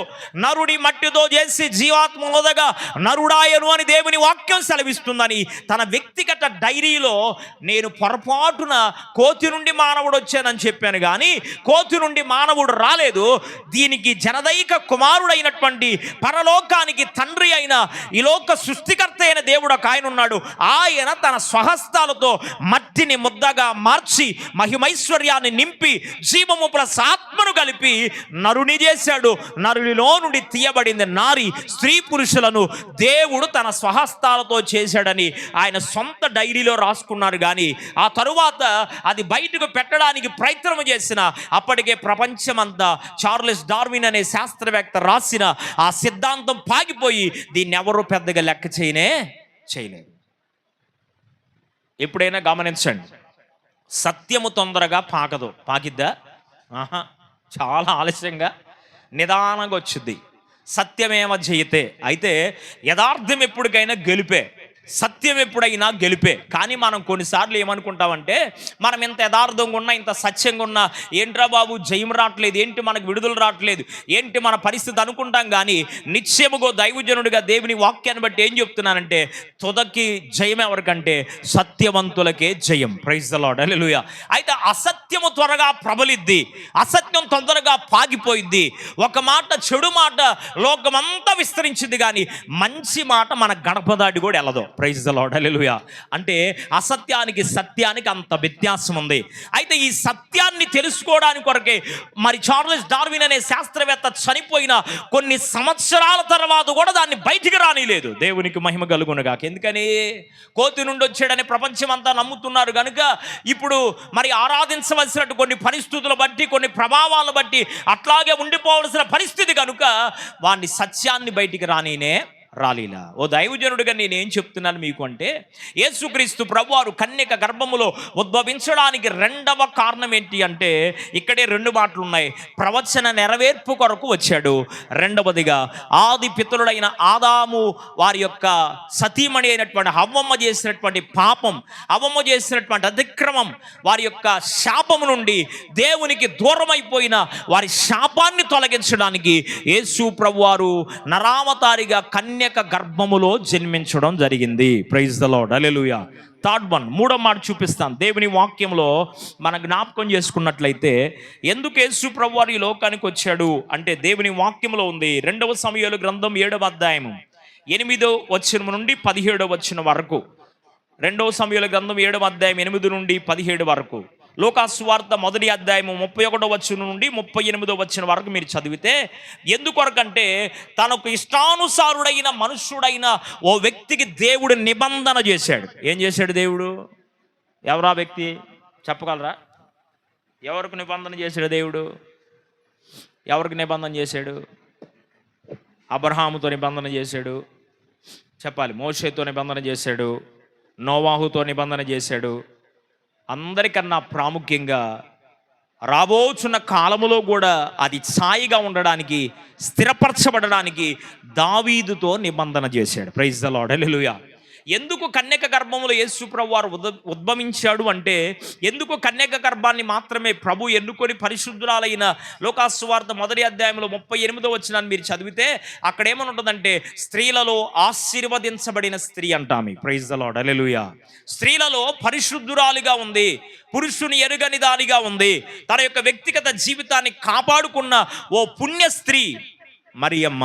నరుడి మట్టితో చేసి జీవాత్మలుగా నరుడాయను అని దేవుని వాక్యం సెలవిస్తుందని తన వ్యక్తిగత డైరీలో నేను పొరపాటున కోతి నుండి మానవుడు వచ్చానని చెప్పాను, కానీ కోతి నుండి మానవుడు రాలేదు. దీనికి జనదైక కుమారుడైనటువంటి పరలోకానికి తండ్రి అయిన ఈ లోక సృష్టికర్త అయిన దేవుడు ఒక ఆయన ఉన్నాడు. ఆయన తన స్వహస్తాలతో మట్టిని ముద్దగా మార్చి మహిమైశ్వర్యాన్ని నింపి జీవము ప్లస్ ఆత్మను కలిపి నరుని చేశాడు. నరునిలో నుండి తీయబడింది నారి, స్త్రీ పురుషులను దేవుడు తన స్వహస్తాలతో చేశాడని ఆయన సొంత డైరీలో రాసుకున్నారు. కానీ ఆ తరువాత అది బయటకు పెట్టడానికి ప్రయత్నం చేసిన అప్పటికే ప్రపంచమంతా చార్లెస్ డార్విన్ అనే శాస్త్రవేత్త రాసిన ఆ సిద్ధాంతం పాగిపోయి దీన్ని ఎవరు పెద్దగా లెక్క చేయలేదు. ఎప్పుడైనా గమనించండి, సత్యము తొందరగా పాకిద్దా? చాలా ఆలస్యంగా నిదానంగా వచ్చింది. సత్యమేమ జయతే. అయితే యథార్థం ఎప్పటికైనా గెలిపే, సత్యం ఎప్పుడైనా గెలిపే. కానీ మనం కొన్నిసార్లు ఏమనుకుంటామంటే, మనం ఇంత యథార్థంగా ఉన్నా, ఇంత సత్యంగా ఉన్నా, ఏంట్రా బాబు జయం రావట్లేదు, ఏంటి మనకు విడుదల రావట్లేదు, ఏంటి మన పరిస్థితి అనుకుంటాం. కానీ నిశ్చయముగో దైవజనుడిగా దేవుని వాక్యాన్ని బట్టి ఏం చెప్తున్నానంటే, తుదకి జయం ఎవరికంటే సత్యవంతులకే జయం. ప్రైజ్ ది లార్డ్, హల్లెలూయా. అయితే అసత్యము త్వరగా ప్రబలిద్ది, అసత్యం తొందరగా పాగిపోయిద్ది. ఒక మాట, చెడు మాట లోకమంతా విస్తరించింది, కానీ మంచి మాట మన గడప దాటి కూడా వెళ్ళదు. ప్రైజ్ ది లార్డ్, హల్లెలూయా. అంటే అసత్యానికి సత్యానికి అంత వ్యత్యాసం ఉంది. అయితే ఈ సత్యాన్ని తెలుసుకోవడానికి కొరకే మరి చార్లెస్ డార్విన్ అనే శాస్త్రవేత్త చనిపోయిన కొన్ని సంవత్సరాల తర్వాత కూడా దాన్ని బయటికి రానిలేదు. దేవునికి మహిమ కలుగునుగాక. ఎందుకని? కోతి నుండి వచ్చాడని ప్రపంచం అంతా నమ్ముతున్నారు కనుక ఇప్పుడు మరి ఆరాధించవలసినట్టు కొన్ని పరిస్థితులు బట్టి, కొన్ని ప్రభావాలను బట్టి అట్లాగే ఉండిపోవలసిన పరిస్థితి కనుక వాడిని సత్యాన్ని బయటికి రాలీలా. ఓ దైవజనుడిగా నేనేం చెప్తున్నాను మీకు అంటే, యేసుక్రీస్తు ప్రభువారు కన్యక గర్భములో ఉద్భవించడానికి రెండవ కారణం ఏంటి అంటే, ఇక్కడే రెండు మాటలు ఉన్నాయి. ప్రవచన నెరవేర్పు కొరకు వచ్చాడు. రెండవదిగా ఆది పితరుడైన ఆదాము వారి యొక్క సతీమణి అయినటువంటి హవ్వమ్మ చేసినటువంటి పాపం, హవ్వమ్మ చేసినటువంటి అతిక్రమం, వారి యొక్క శాపము నుండి దేవునికి దూరమైపోయిన వారి శాపాన్ని తొలగించడానికి యేసు ప్రభువారు నరావతారిగా కన్యక గర్భములో జన్మించడం జరిగింది. Praise the Lord, hallelujah. Third one, మూడో మాట చూపిస్తాను. దేవుని వాక్యంలో మన జ్ఞాపకం చేసుకున్నట్లయితే ఎందుకు యేసు ప్రభువారు ఈ లోకానికి వచ్చాడు అంటే దేవుని వాక్యంలో ఉంది. 2వ సమూయేలు గ్రంథం 7వ అధ్యాయము 8వ వచనం నుండి 17వ వచనం వరకు. 2వ సమూయేలు గ్రంథం 7వ అధ్యాయం 8 నుండి 17 వరకు. లూకాసు వార్త 1వ అధ్యాయము 31వ వచనం నుండి 38వ వచనం వరకు మీరు చదివితే, ఎందుకొరకంటే తనకు ఇష్టానుసారుడైన మనుష్యుడైన ఓ వ్యక్తికి దేవుడు నిబంధన చేశాడు. ఏం చేశాడు దేవుడు? ఎవరా వ్యక్తి చెప్పగలరా? ఎవరికి నిబంధన చేశాడు దేవుడు? ఎవరికి నిబంధన చేశాడు? అబ్రహాముతో నిబంధన చేశాడు, చెప్పాలి. మోషేతో నిబంధన చేశాడు, నోవాహుతో నిబంధన చేశాడు. అందరికన్నా ప్రాముఖ్యంగా రాబోచున్న కాలములో కూడా అది ఛాయిగా ఉండడానికి, స్థిరపరచబడడానికి దావీదుతో నిబంధన చేశాడు. ప్రైజ్ ది లార్డ్, హల్లెలూయా. ఎందుకు కన్యక గర్భంలో యేసు ప్రభువారు ఉద్భవించాడు అంటే, ఎందుకు కన్యక గర్భాన్ని మాత్రమే ప్రభు ఎన్నుకొని పరిశుద్ధురాలైన లూకాసు వార్త 1వ అధ్యాయంలో 38వ వచనాన్ని మీరు చదివితే అక్కడ ఏమని ఉంటుందంటే, స్త్రీలలో ఆశీర్వదించబడిన స్త్రీ అంటామి. ప్రైజ్ ది లార్డ్, హల్లెలూయా. స్త్రీలలో పరిశుద్ధురాలిగా ఉంది, పురుషుని ఎరుగని దానిగా ఉంది, తన యొక్క వ్యక్తిగత జీవితాన్ని కాపాడుకున్న ఓ పుణ్య స్త్రీ మరియమ్మ.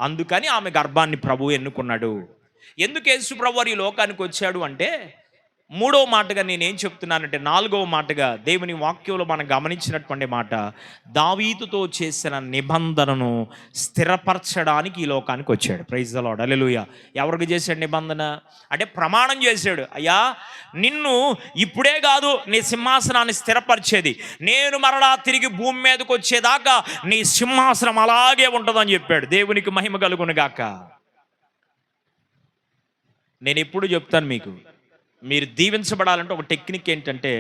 అందుకని ఆమె గర్భాన్ని ప్రభు ఎన్నుకున్నాడు. ఎందుకు యేసు ప్రభువారు ఈ లోకానికి వచ్చాడు అంటే, మూడవ మాటగా నేనేం చెప్తున్నానంటే, 4వ మాటగా దేవుని వాక్యంలో మనం గమనించినటువంటి మాట, దావీదుతో చేసిన నిబంధనను స్థిరపరచడానికి ఈ లోకానికి వచ్చాడు. ప్రైజ్ ది లార్డ్, హల్లెలూయా. ఎవరికి చేశాడు నిబంధన అంటే? ప్రమాణం చేశాడు. అయ్యా, నిన్ను ఇప్పుడే కాదు నీ సింహాసనాన్ని స్థిరపరిచేది, నేను మరలా తిరిగి భూమి మీదకి వచ్చేదాకా నీ సింహాసనం అలాగే ఉంటుందని చెప్పాడు. దేవునికి మహిమ కలుగునుగాక. నేను ఎప్పుడు చెప్తాను మీకు, మీరు దీవించబడాలంటే ఒక టెక్నిక్ ఏంటంటే,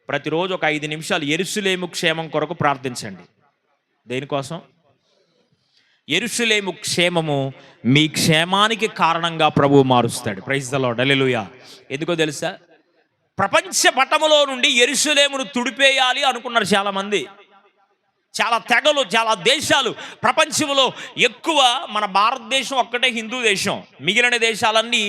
ప్రతిరోజు ఒక 5 నిమిషాలు యెరూషలేము క్షేమం కొరకు ప్రార్థించండి. దేనికోసం? యెరూషలేము క్షేమము మీ క్షేమానికి కారణంగా ప్రభువు మారుస్తాడు. ప్రైజ్ ద లార్డ్, హల్లెలూయా. ఎందుకో తెలుసా? ప్రపంచ పటములో నుండి యెరూషలేమును తుడిపేయాలి అనుకున్నారు చాలామంది. చాలా తెగలు, చాలా దేశాలు ప్రపంచంలో ఎక్కువ. మన భారతదేశం ఒక్కటే హిందూ దేశం, మిగిలిన దేశాలన్నీ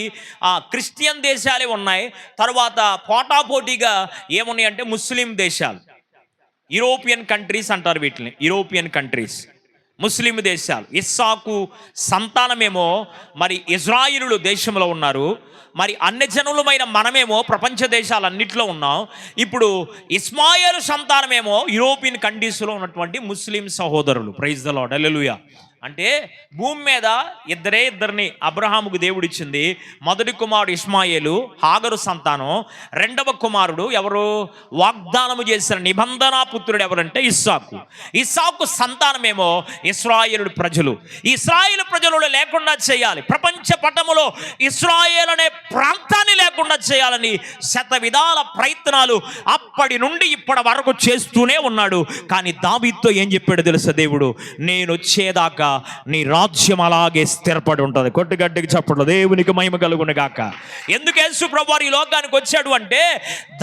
క్రిస్టియన్ దేశాలే ఉన్నాయి. తర్వాత పోటాపోటీగా ఏమున్నాయి అంటే ముస్లిం దేశాలు, యూరోపియన్ కంట్రీస్ అంటారు వీటిని, యూరోపియన్ కంట్రీస్, ముస్లిం దేశాలు. ఇస్సాకు సంతానమేమో మరి ఇజ్రాయిలు దేశంలో ఉన్నారు, మరి అన్యజనులమైన మనమేమో ప్రపంచ దేశాలన్నింటిలో ఉన్నాం. ఇప్పుడు ఇస్మాయేలు సంతానమేమో యూరోపియన్ కంట్రీస్లో ఉన్నటువంటి ముస్లిం సహోదరులు. ప్రైజ్ ద లార్డ్, హల్లెలూయా. అంటే భూమి మీద ఇద్దరిని అబ్రహాముకు దేవుడిచ్చింది. మొదటి కుమారుడు ఇస్మాయేలు, హాగరు సంతానం. రెండవ కుమారుడు ఎవరు? వాగ్దానము చేసిన నిబంధన పుత్రుడు ఎవరంటే ఇస్సాకు. ఇస్సాకు సంతానమేమో ఇశ్రాయేలు ప్రజలు. ఇశ్రాయేలు ప్రజలు లేకుండా చేయాలి, ప్రపంచ పటములో ఇశ్రాయేల్ అనే ప్రాంతాన్ని లేకుండా చేయాలని శత విధాల ప్రయత్నాలు అప్పటి నుండి ఇప్పటి వరకు చేస్తూనే ఉన్నాడు. కానీ దావీదుతో ఏం చెప్పాడు తెలుసా దేవుడు? నేను వచ్చేదాకా నీ రాజ్యం అలాగే స్థిరపడి ఉంటుంది. కొట్టుగడ్డికి చెప్పడం దేవునికి మహిమ కలుగును గాక. ఎందుకు యేసు ప్రభువారు ఈ లోకానికి వచ్చాడు అంటే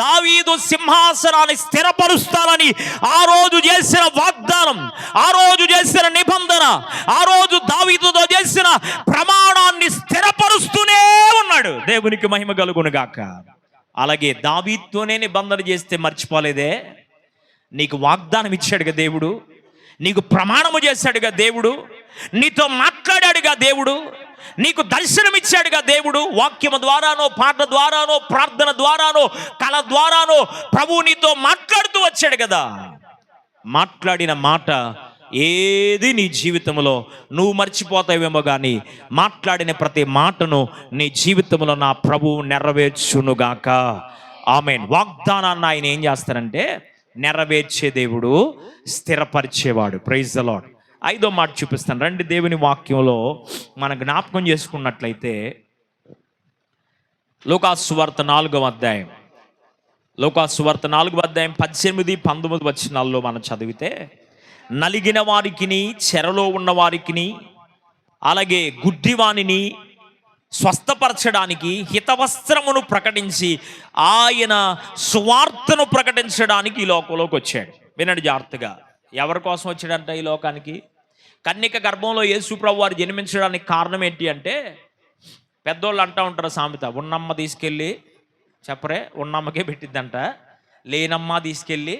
దావీదు సింహాసనాన్ని స్థిరపరుస్తానని ఆ రోజు చేసిన వాగ్దానం, ఆ రోజు చేసిన నిబంధన, ఆ రోజు దావీదుతో చేసిన ప్రమాణాన్ని స్థిరపరుస్తూనే ఉన్నాడు. దేవునికి మహిమ కలుగును గాక. అలాగే దావీదుతోనే నిబంధన చేస్తే మర్చిపోలేదే. నీకు వాగ్దానం ఇచ్చాడుగా దేవుడు, నీకు ప్రమాణము చేశాడుగా దేవుడు, నీతో మాట్లాడాడుగా దేవుడు, నీకు దర్శనమిచ్చాడుగా దేవుడు. వాక్యము ద్వారానో, పాట ద్వారానో, ప్రార్థన ద్వారానో, కళ ద్వారానో ప్రభువు నీతో మాట్లాడుతూ వచ్చాడు కదా. మాట్లాడిన మాట ఏది నీ జీవితంలో నువ్వు మర్చిపోతావేమో కానీ మాట్లాడిన ప్రతి మాటను నీ జీవితంలో నా ప్రభువు నెరవేర్చునుగాక. ఆమేన్. వాగ్దానాన్ని ఆయన ఏం చేస్తారంటే నెరవేర్చే దేవుడు, స్థిరపరిచేవాడు. Praise the lord. 5వ మాట చూపిస్తాను రండి. దేవుని వాక్యంలో మనం జ్ఞాపకం చేసుకున్నట్లయితే లూకాసు సువార్త 4వ అధ్యాయం, లూకాసు సువార్త 4వ అధ్యాయం 18, 19 వచనాల్లో మనం చదివితే, నలిగిన వారికిని, చెరలో ఉన్న వారికిని, అలాగే గుడ్డివానిని స్వస్థపరచడానికి, హితవస్త్రమును ప్రకటించి ఆయన సువార్తను ప్రకటించడానికి ఈ లోకంలోకి వచ్చాడు. వినండి జాగ్రత్తగా. ఎవరి కోసం వచ్చాడంట ఈ లోకానికి? కన్యక గర్భంలో యేసు ప్రభు వారు జన్మించడానికి కారణం ఏంటి అంటే, పెద్దోళ్ళు అంటూ ఉంటారు సామెత, ఉన్నమ్మ తీసుకెళ్ళి చెప్పరే ఉన్నమ్మకే పెట్టిద్దంట, లేనమ్మ తీసుకెళ్ళి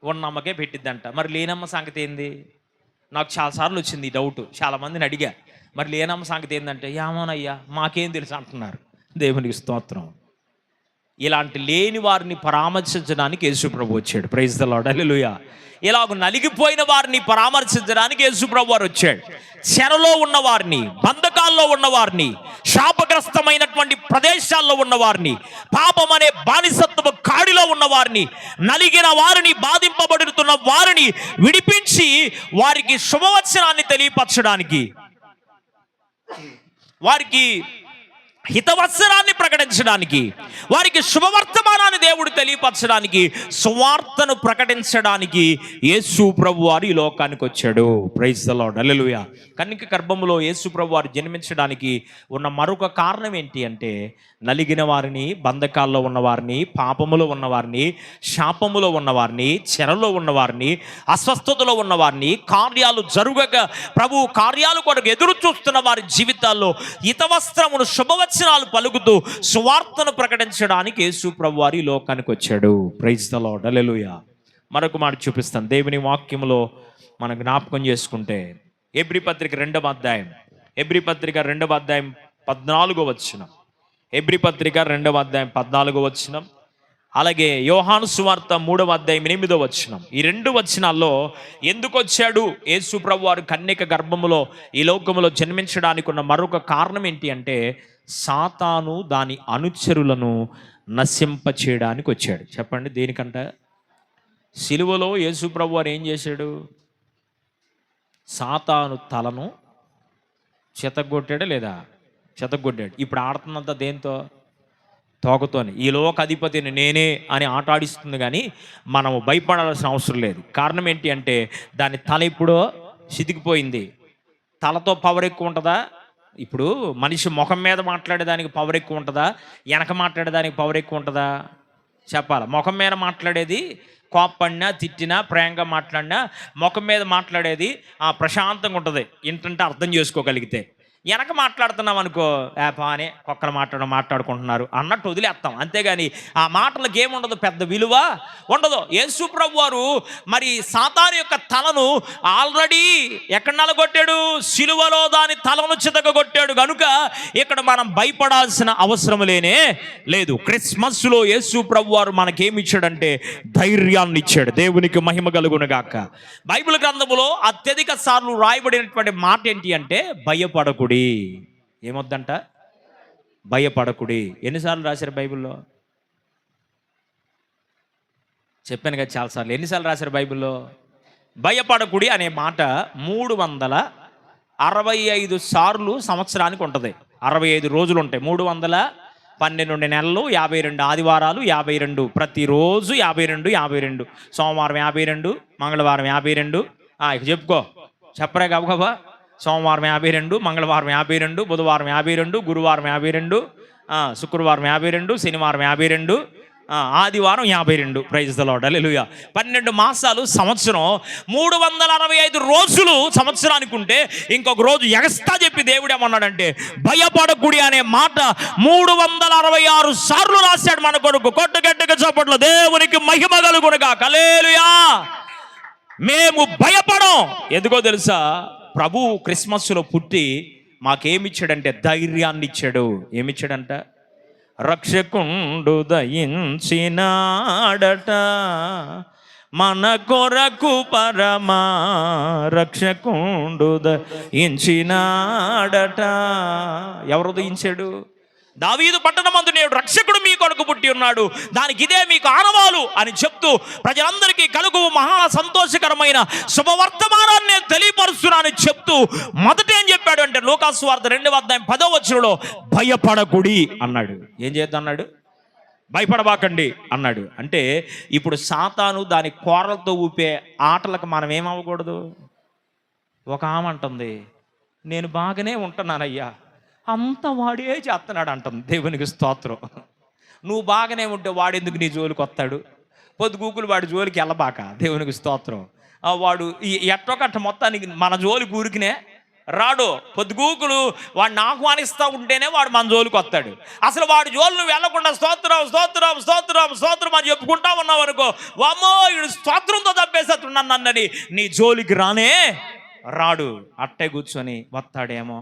ఉన్నమ్మకే పెట్టిద్దంట. మరి లేనమ్మ సంగతి ఏంది? నాకు చాలాసార్లు వచ్చింది ఈ డౌట్, చాలామందిని అడిగా, మరి లేనమ్మ సంగతి ఏంటంటే, ఏమోనయ్యా మాకేం తెలుసు అంటున్నారు. దేవునికి స్తోత్రం. ఇలాంటి లేని వారిని పరామర్శించడానికి యేసు ప్రభు వచ్చాడు. ప్రైజ్ ద లార్డ్, హల్లెలూయా. ఇలాగ నలిగిపోయిన వారిని పరామర్శించడానికి యేసు ప్రభు వారు వచ్చాడు. చెరలో ఉన్నవారిని, బంధకాల్లో ఉన్నవారిని, శాపగ్రస్తమైనటువంటి ప్రదేశాల్లో ఉన్నవారిని, పాపం అనే బానిసత్వపు కాడిలో ఉన్నవారిని, నలిగిన వారిని, బాధింపబడుతున్న వారిని విడిపించి వారికి శుభవచనాన్ని తెలియపరచడానికి, వారికి హితవత్సరాన్ని ప్రకటించడానికి, వారికి శుభవర్తమానాన్ని దేవుడు తెలియపరచడానికి, సువార్తను ప్రకటించడానికి యేసు ప్రభు వారు ఈ లోకానికి వచ్చాడు. ప్రైజ్ ద లార్డ్, హల్లెలూయా. కన్యక గర్భములో యేసు ప్రభు వారు జన్మించడానికి ఉన్న మరొక కారణం ఏంటి అంటే, నలిగిన వారిని, బంధకాల్లో ఉన్నవారిని, పాపములో ఉన్నవారిని, శాపములో ఉన్నవారిని, చెరలో ఉన్నవారిని, అస్వస్థతలో ఉన్నవారిని, కార్యాలు జరుగక ప్రభు కార్యాలు కొరకు ఎదురు చూస్తున్న వారి జీవితాల్లో హితవస్త్రమును, శుభవచనాలు పలుకుతూ సువార్తను ప్రకటించడానికి యేసు ప్రభు వారు ఈ లోకానికి వచ్చాడు. ప్రైజ్ ద లార్డ్, హల్లెలూయా. మరొక మాట చూపిస్తాను దేవుని వాక్యములో మనం జ్ఞాపకం చేసుకుంటే, హెబ్రీ పత్రిక 2వ అధ్యాయం, హెబ్రీ పత్రిక 2వ అధ్యాయం 14వ వచనం, హెబ్రీ పత్రిక 2వ అధ్యాయం 14వ వచనం, అలాగే యోహాను సువార్త 3వ అధ్యాయం 8వ వచనం. ఈ 2 వచనాల్లో ఎందుకు వచ్చాడు యేసు ప్రభు వారు కన్యక గర్భములో ఈ లోకములో జన్మించడానికి ఉన్న మరొక కారణం ఏంటి అంటే, సాతాను దాని అనుచరులను నశింప చేయడానికి వచ్చాడు. చెప్పండి దేనికంట? సిలువలో యేసు ప్రభు వారు ఏం చేశాడు? సాతాను తలను చెతగొట్టాడా లేదా? చెతగొట్టాడు. ఇప్పుడు ఆడుతున్నంత దేంతో? తోకతోని. ఈ లోక అధిపతిని నేనే అని ఆట ఆడిస్తుంది, కానీ మనము భయపడాల్సిన అవసరం లేదు. కారణం ఏంటి అంటే, దాని తల ఇప్పుడో చితికిపోయింది, తలతో పవర్ ఎక్కువ ఉంటుందా? ఇప్పుడు మనిషి ముఖం మీద మాట్లాడేదానికి పవర్ ఎక్కువ ఉంటుందా, వెనక మాట్లాడేదానికి పవర్ ఎక్కువ ఉంటుందా? చెప్పాలి. ముఖం మీద మాట్లాడేది కోప్పడినా తిట్టినా ప్రేమగా మాట్లాడినా ముఖం మీద మాట్లాడేది ప్రశాంతంగా ఉంటుంది, ఏంటంటే అర్థం చేసుకోగలిగితే. వెనక మాట్లాడుతున్నాం అనుకో, పానే కుక్కలు మాట్లాడుకుంటున్నారు అన్నట్టు వదిలేస్తాం. అంతేగాని ఆ మాటలకు ఏముండదు, పెద్ద విలువ ఉండదు. యేసు ప్రభువు వారు మరి సాతాను యొక్క తలను ఆల్రెడీ ఎక్కడ నలగొట్టాడు? సిలువలో దాని తలను చితకగొట్టాడు. కనుక ఇక్కడ మనం భయపడాల్సిన అవసరం లేనే లేదు. క్రిస్మస్లో యేసు ప్రభువు వారు మనకేమి ఇచ్చాడంటే ధైర్యాన్ని ఇచ్చాడు. దేవునికి మహిమ కలుగును గాక. బైబిల్ గ్రంథములో అత్యధిక సార్లు రాయబడినటువంటి మాట ఏంటి అంటే భయపడకుడి. ఏమొద్దంట? భయపడకుడి. ఎన్నిసార్లు రాశారు బైబిల్లో? చెప్పాను కదా చాలాసార్లు. ఎన్నిసార్లు రాశారు బైబిల్లో? భయపడకుడి అనే మాట 365 సార్లు సంవత్సరానికి ఉంటుంది. 65 రోజులు ఉంటాయి. 312 నెలలు, 52 ఆదివారాలు, 52 ప్రతిరోజు 52. సోమవారం 52, మంగళవారం 52. ఇక చెప్పుకో, చెప్పరే గబగబా. సోమవారం 52, మంగళవారం 52, బుధవారం 52, గురువారం 52, శుక్రవారం 52, శనివారం 52, ఆదివారం 52. Praise the Lord. హల్లెలూయా. 12 మాసాలు సంవత్సరం. 365 రోజులు సంవత్సరానికి ఉంటే ఇంకొక రోజు ఎగస్ట్రా చెప్పి దేవుడు ఏమన్నాడంటే భయపడకుడి అనే మాట 366 సార్లు రాశాడు మన కొరకు. కొట్టు గట్టిగా చప్పట్లు. దేవునికి మహిమ కలుగును గాక. హల్లెలూయా. మేము భయపడం. ఎందుకో తెలుసా? ప్రభు క్రిస్మస్లో పుట్టి మాకేమిచ్చాడంటే ధైర్యాన్ని ఇచ్చాడు. ఏమిచ్చాడంట? రక్షకుండు దయించినాడట మన కొరకు పరమా రక్షకుండు దయించినాడట. ఎవరు దయించాడు? దావీదు పట్టణమందు నేడు రక్షకుడు మీ కొరకు పుట్టి ఉన్నాడు, దానికి ఇదే మీకు ఆనవాలు అని చెప్తూ ప్రజలందరికీ కలుగు మహా సంతోషకరమైన శుభవర్తమానాన్ని నేను తెలియపరుస్తున్నానని చెప్తూ మొదట ఏం చెప్పాడు అంటే లూకాసు సువార్త 2:10 భయపడకుడి అన్నాడు. ఏం చేద్దాం అన్నాడు? భయపడబాకండి అన్నాడు. అంటే ఇప్పుడు సాతాను దాని కోరలతో ఊపే ఆటలకు మనం ఏమవ్వకూడదు. ఒక ఆమె అంటుంది, నేను బాగానే ఉంటున్నానయ్యా, అంత వాడే చేస్తున్నాడు అంటుంది. దేవునికి స్తోత్రం. నువ్వు బాగానే ఉంటే వాడెందుకు నీ జోలికి వస్తాడు? పొద్దుగూకులు వాడి జోలికి వెళ్ళబాక. దేవునికి స్తోత్రం. వాడు ఎట్టొకట్ట మొత్తానికి మన జోలికి ఊరికినే రాడు. పొద్దుగూకులు వాడిని ఆహ్వానిస్తూ ఉంటేనే వాడు మన జోలికి వస్తాడు. అసలు వాడి జోలు నువ్వు వెళ్ళకుండా స్తోత్రం స్తోత్రం స్తోత్రం స్తోత్రం అని చెప్పుకుంటా ఉన్నావు అనుకో, వామ్మో వీడు స్తోత్రంతో తప్పేసేస్తున్నాను నన్నని నీ జోలికి రానే రాడు. అట్టే కూర్చొని వస్తాడేమో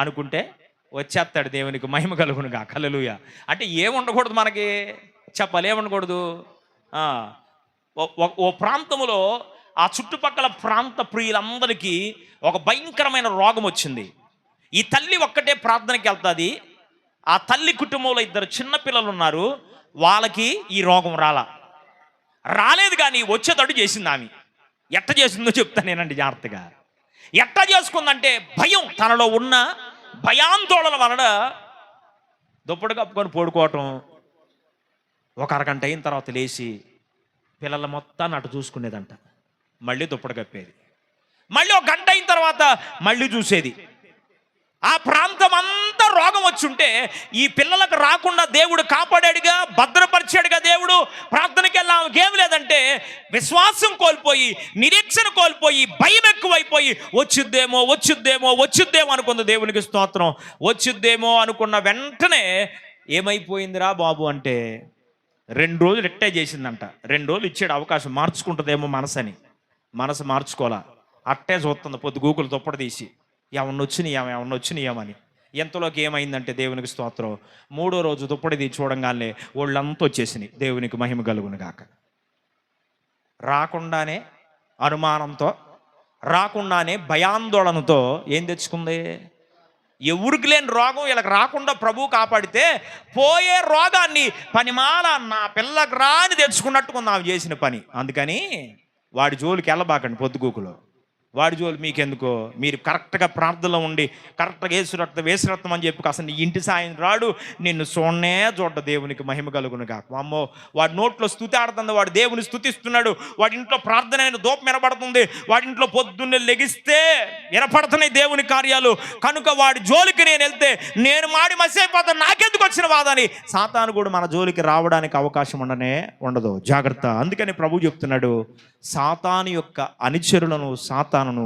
అనుకుంటే వచ్చేస్తాడు. దేవునికి మహిమ కలుగునుగా. హల్లెలూయా. అంటే ఏముండకూడదు మనకి? చెప్పాలి, ఏముండకూడదు? ఓ ప్రాంతంలో ఆ చుట్టుపక్కల ప్రాంత ప్రియులందరికీ ఒక భయంకరమైన రోగం వచ్చింది. ఈ తల్లి ఒక్కటే ప్రార్థనకి వెళ్తుంది. ఆ తల్లి కుటుంబంలో 2 చిన్నపిల్లలు ఉన్నారు. వాళ్ళకి ఈ రోగం రాలేదు కానీ వచ్చేటట్టు చేసింది ఆమె. ఎట్ట చేసిందో చెప్తాను నేనండి జాగ్రత్తగా. ఎట్ట చేసుకుందంటే భయం, తనలో ఉన్న భయాందోళన వలన దుప్పటి కప్పుకొని పడుకోవటం. ఒక అరగంట అయిన తర్వాత లేచి పిల్లల మొత్తాన్ని అటు చూసుకునేదంట. మళ్ళీ దుప్పటి కప్పేది. మళ్ళీ ఒక గంట అయిన తర్వాత మళ్ళీ చూసేది. ఆ ప్రాంతం అంతా రోగం వచ్చుంటే ఈ పిల్లలకు రాకుండా దేవుడు కాపాడాడుగా, భద్రపరిచాడుగా దేవుడు. ప్రార్థనకి వెళ్ళాం లేదంటే విశ్వాసం కోల్పోయి, నిరీక్షణ కోల్పోయి, భయం ఎక్కువైపోయి వచ్చుద్దేమో అనుకుంది. దేవునికి స్తోత్రం. వచ్చుద్దేమో అనుకున్న వెంటనే ఏమైపోయిందిరా బాబు అంటే 2 రోజులు ఇట్టే చేసిందంట. 2 రోజులు ఇచ్చాడు అవకాశం, మార్చుకుంటుందేమో మనసు మార్చుకోవాలా. అట్టే చూస్తుంది పొద్దుగూకులు దుప్పటి తీసి ఏమన్నా వచ్చినాయేమని. ఎంతలోకి ఏమైందంటే దేవునికి స్తోత్రం, 3వ రోజు దుప్పటి తీసి చూడంగానే ఒళ్ళంతా వచ్చేసినాయి. దేవునికి మహిమ కలుగును గాక. రాకుండానే అనుమానంతో, రాకుండానే భయాందోళనతో ఏం తెచ్చుకుంది? ఎవరికి లేని రోగం వీళ్ళకి రాకుండా ప్రభు కాపాడితే పోయే రోగాన్ని పనిమాల నా పిల్లకి రాని తెచ్చుకున్నట్టుకుంది ఆమె చేసిన పని. అందుకని వాడి జోలికి వెళ్ళబాకండి. పొద్దుగూకులో వాడి జోలు మీకెందుకో, మీరు కరెక్ట్గా ప్రార్థనలో ఉండి కరెక్ట్గా వేసు రక్తం అని చెప్పి అసలు నీ ఇంటి సాయం రాడు, నిన్ను చూడనే చూడ్డ. దేవునికి మహిమ కలుగును కాక. అమ్మో, వాడి నోట్లో స్తుతి ఆడుతుంది, వాడు దేవుని స్తుతిస్తున్నాడు, వాడి ఇంట్లో ప్రార్థన అయిన దూపం వినపడుతుంది, వాడి ఇంట్లో పొద్దున్నే లెగిస్తే వినపడుతున్నాయి దేవుని కార్యాలు. కనుక వాడి జోలికి నేను వెళ్తే నేను మాడి మసైపోతాను, నాకెందుకు వచ్చిన వాదని సాతాను కూడా మన జోలికి రావడానికి అవకాశం ఉండదు. జాగ్రత్త. అందుకని ప్రభు చెప్తున్నాడు, సాతాను యొక్క అనుచరులను సాతానును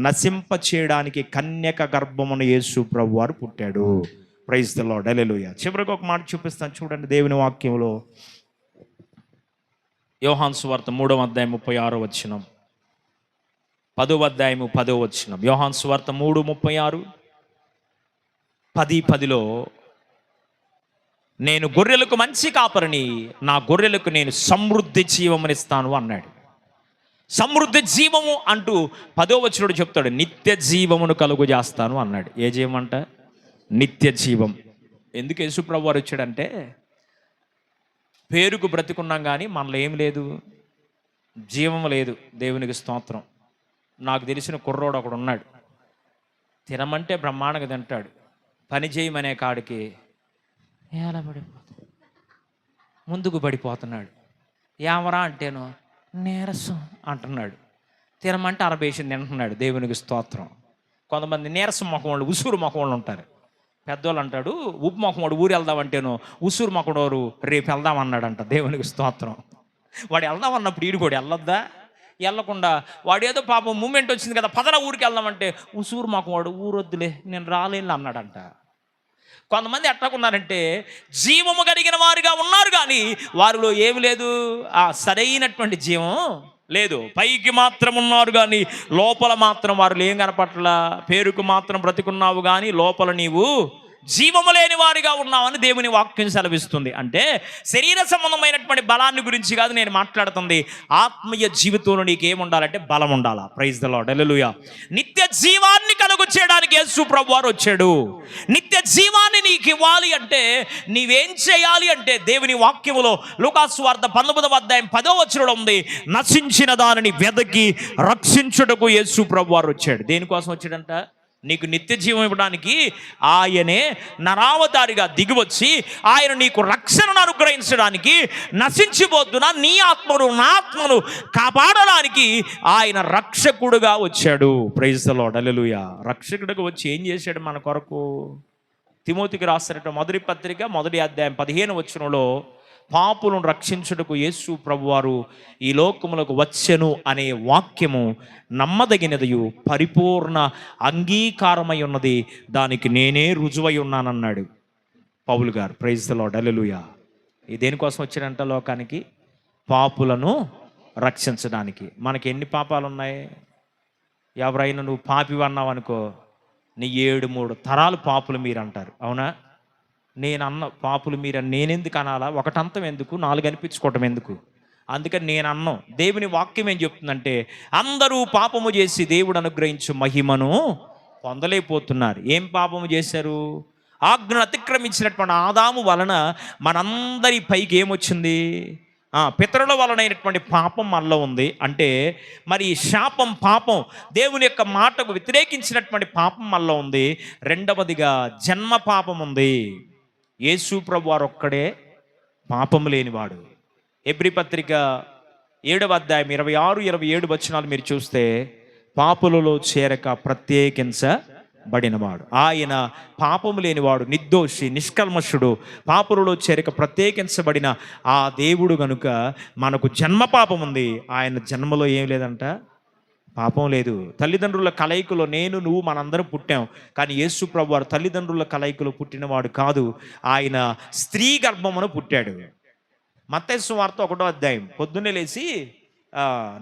నశింప చేయడానికి కన్యక గర్భమున యేసు ప్రభు వారు పుట్టాడు. Praise the Lord. హల్లెలూయా. చివరికి ఒక మాట చూపిస్తాను చూడండి దేవుని వాక్యంలో. యోహాను సువార్త 3వ అధ్యాయం 36వ వచనం, 10వ అధ్యాయం 10వ వచనం. యోహాను సువార్త 3:36, 10:10లో నేను గొర్రెలకు మంచి కాపరిని, నా గొర్రెలకు నేను సమృద్ధి జీవమునిస్తాను అన్నాడు. సమృద్ధి జీవము అంటూ 10వ వచనంలో చెప్తాడు, నిత్య జీవమును కలుగు చేస్తాను అన్నాడు. ఏ జీవం అంట? నిత్య జీవం. ఎందుకు యేసు ప్రభు వారు వచ్చాడంటే, పేరుకు బ్రతికున్నాం కానీ మనలో ఏం లేదు, జీవం లేదు. దేవునికి స్తోత్రం. నాకు తెలిసిన కుర్రోడు ఒకడు ఉన్నాడు, తినమంటే బ్రహ్మాండంగా తింటాడు, పని చేయమనే కాడికి ఎలా పడిపోతాడు, ముందుకు పడిపోతున్నాడు. ఏమరా అంటేను నీరసం అంటున్నాడు, తినమంటే అరబేసింది తింటున్నాడు. దేవునికి స్తోత్రం. కొంతమంది నీరసం మొఖం వాళ్ళు, ఉసూరు మొఖం వాళ్ళు ఉంటారు. పెద్దోళ్ళు అంటాడు, ఉప్పు మొఖం వాడు ఊరు వెళ్దామంటేను ఉసూరు మొఖం వారు రేపు వెళ్దాం అన్నాడంట. దేవునికి స్తోత్రం. వాడు వెళ్దాం అన్నప్పుడు ఈడు కూడా వెళ్ళొద్దా? వెళ్ళకుండా వాడు ఏదో పాపం మూమెంట్ వచ్చింది కదా, పదరా ఊరికి వెళ్దామంటే ఉసూరు మొఖం వాడు ఊరొద్దులే నేను రాలేను అన్నాడంట. కొంతమంది ఎట్లాకున్నారంటే జీవము కలిగిన వారుగా ఉన్నారు కానీ వారిలో ఏమి లేదు, ఆ సరైనటువంటి జీవం లేదు. పైకి మాత్రం ఉన్నారు కానీ లోపల మాత్రం వారు ఏం కనపట్ల. పేరుకు మాత్రం బ్రతికున్నావు కానీ లోపల నీవు జీవము లేని వారిగా ఉన్నామని దేవుని వాక్యం సెలవిస్తుంది. అంటే శరీర సంబంధమైనటువంటి బలాన్ని గురించి కాదు నేను మాట్లాడుతుంది, ఆత్మీయ జీవితంలో నీకు ఏముండాలంటే బలం ఉండాలా. Praise the Lord. హల్లెలూయా. నిత్య జీవాన్ని కలుగు చేయడానికి యేసు ప్రభు వారు వచ్చాడు. నిత్య జీవాన్ని నీకు ఇవ్వాలి అంటే నీవేం చేయాలి అంటే దేవుని వాక్యములో లూకాసు వార్త 19వ అధ్యాయం 10వ వచనంలో ఉంది, నశించిన దానిని వెదకి రక్షించుటకు యేసు ప్రభు వారు వచ్చాడు. దేనికోసం వచ్చాడంట? నీకు నిత్య జీవం ఇవ్వడానికి ఆయనే నరావతారిగా దిగివచ్చి ఆయన నీకు రక్షణను అనుగ్రహించడానికి, నశించిపోతున్న నీ ఆత్మను నా ఆత్మను కాపాడడానికి ఆయన రక్షకుడుగా వచ్చాడు. Praise the Lord. హల్లెలూయా. రక్షకుడుగా వచ్చి ఏం చేశాడు మన కొరకు? తిమోతికి రాసినటువంటి మొదటి పత్రిక 1వ అధ్యాయం 15వ వచనంలో పాపులను రక్షించుటకు యేసు ప్రభువారు ఈ లోకములకు వచ్చెను అనే వాక్యము నమ్మదగినదియు పరిపూర్ణ అంగీకారమై ఉన్నది, దానికి నేనే రుజువై ఉన్నానన్నాడు పౌలు గారు. Praise the Lord. హల్లెలూయా. ఈ దేనికోసం వచ్చాడంట లోకానికి? పాపులను రక్షించడానికి. మనకి ఎన్ని పాపాలు ఉన్నాయి? ఎవరైనా నువ్వు పాపి అన్నావు అనుకో, నీ 7-3 తరాలు పాపులు మీరు అంటారు. అవునా? నేను అన్న పాపులు మీరు నేనెందుకు అనాలా? ఒకటంతం ఎందుకు, 4 అనిపించుకోవటం ఎందుకు? అందుకని నేను అన్నాం. దేవుని వాక్యం ఏం చెప్తుందంటే అందరూ పాపము చేసి దేవుడు అనుగ్రహించు మహిమను పొందలేకపోతున్నారు. ఏం పాపము చేశారు? ఆజ్ఞను అతిక్రమించినటువంటి ఆదాము వలన మనందరి పైకి ఏమొచ్చింది? పితరుల వలనైనటువంటి పాపం మనలో ఉంది. అంటే మరి శాపం, పాపం, దేవుని యొక్క మాటకు వ్యతిరేకించినటువంటి పాపం మనలో ఉంది. రెండవదిగా జన్మ పాపం ఉంది. యేసు ప్రభు వారు ఒక్కడే పాపము లేనివాడు. హెబ్రీ పత్రిక 7వ అధ్యాయం 26-27 వచనాలు మీరు చూస్తే, పాపులలో చేరక ప్రత్యేకించబడినవాడు, ఆయన పాపము లేనివాడు, నిర్దోషి, నిష్కల్మషుడు, పాపులలో చేరక ప్రత్యేకించబడిన ఆ దేవుడు గనుక మనకు జన్మ పాపం ఉంది. ఆయన జన్మలో ఏం లేదంట, పాపం లేదు. తల్లిదండ్రుల కలయికలో నేను నువ్వు మనందరం పుట్టాం. కానీ యేసు ప్రభు వారు తల్లిదండ్రుల కలయికలో పుట్టినవాడు కాదు, ఆయన స్త్రీ గర్భమున పుట్టాడు. మత్తయి సువార్త 1వ అధ్యాయం, పొద్దున్నే లేచి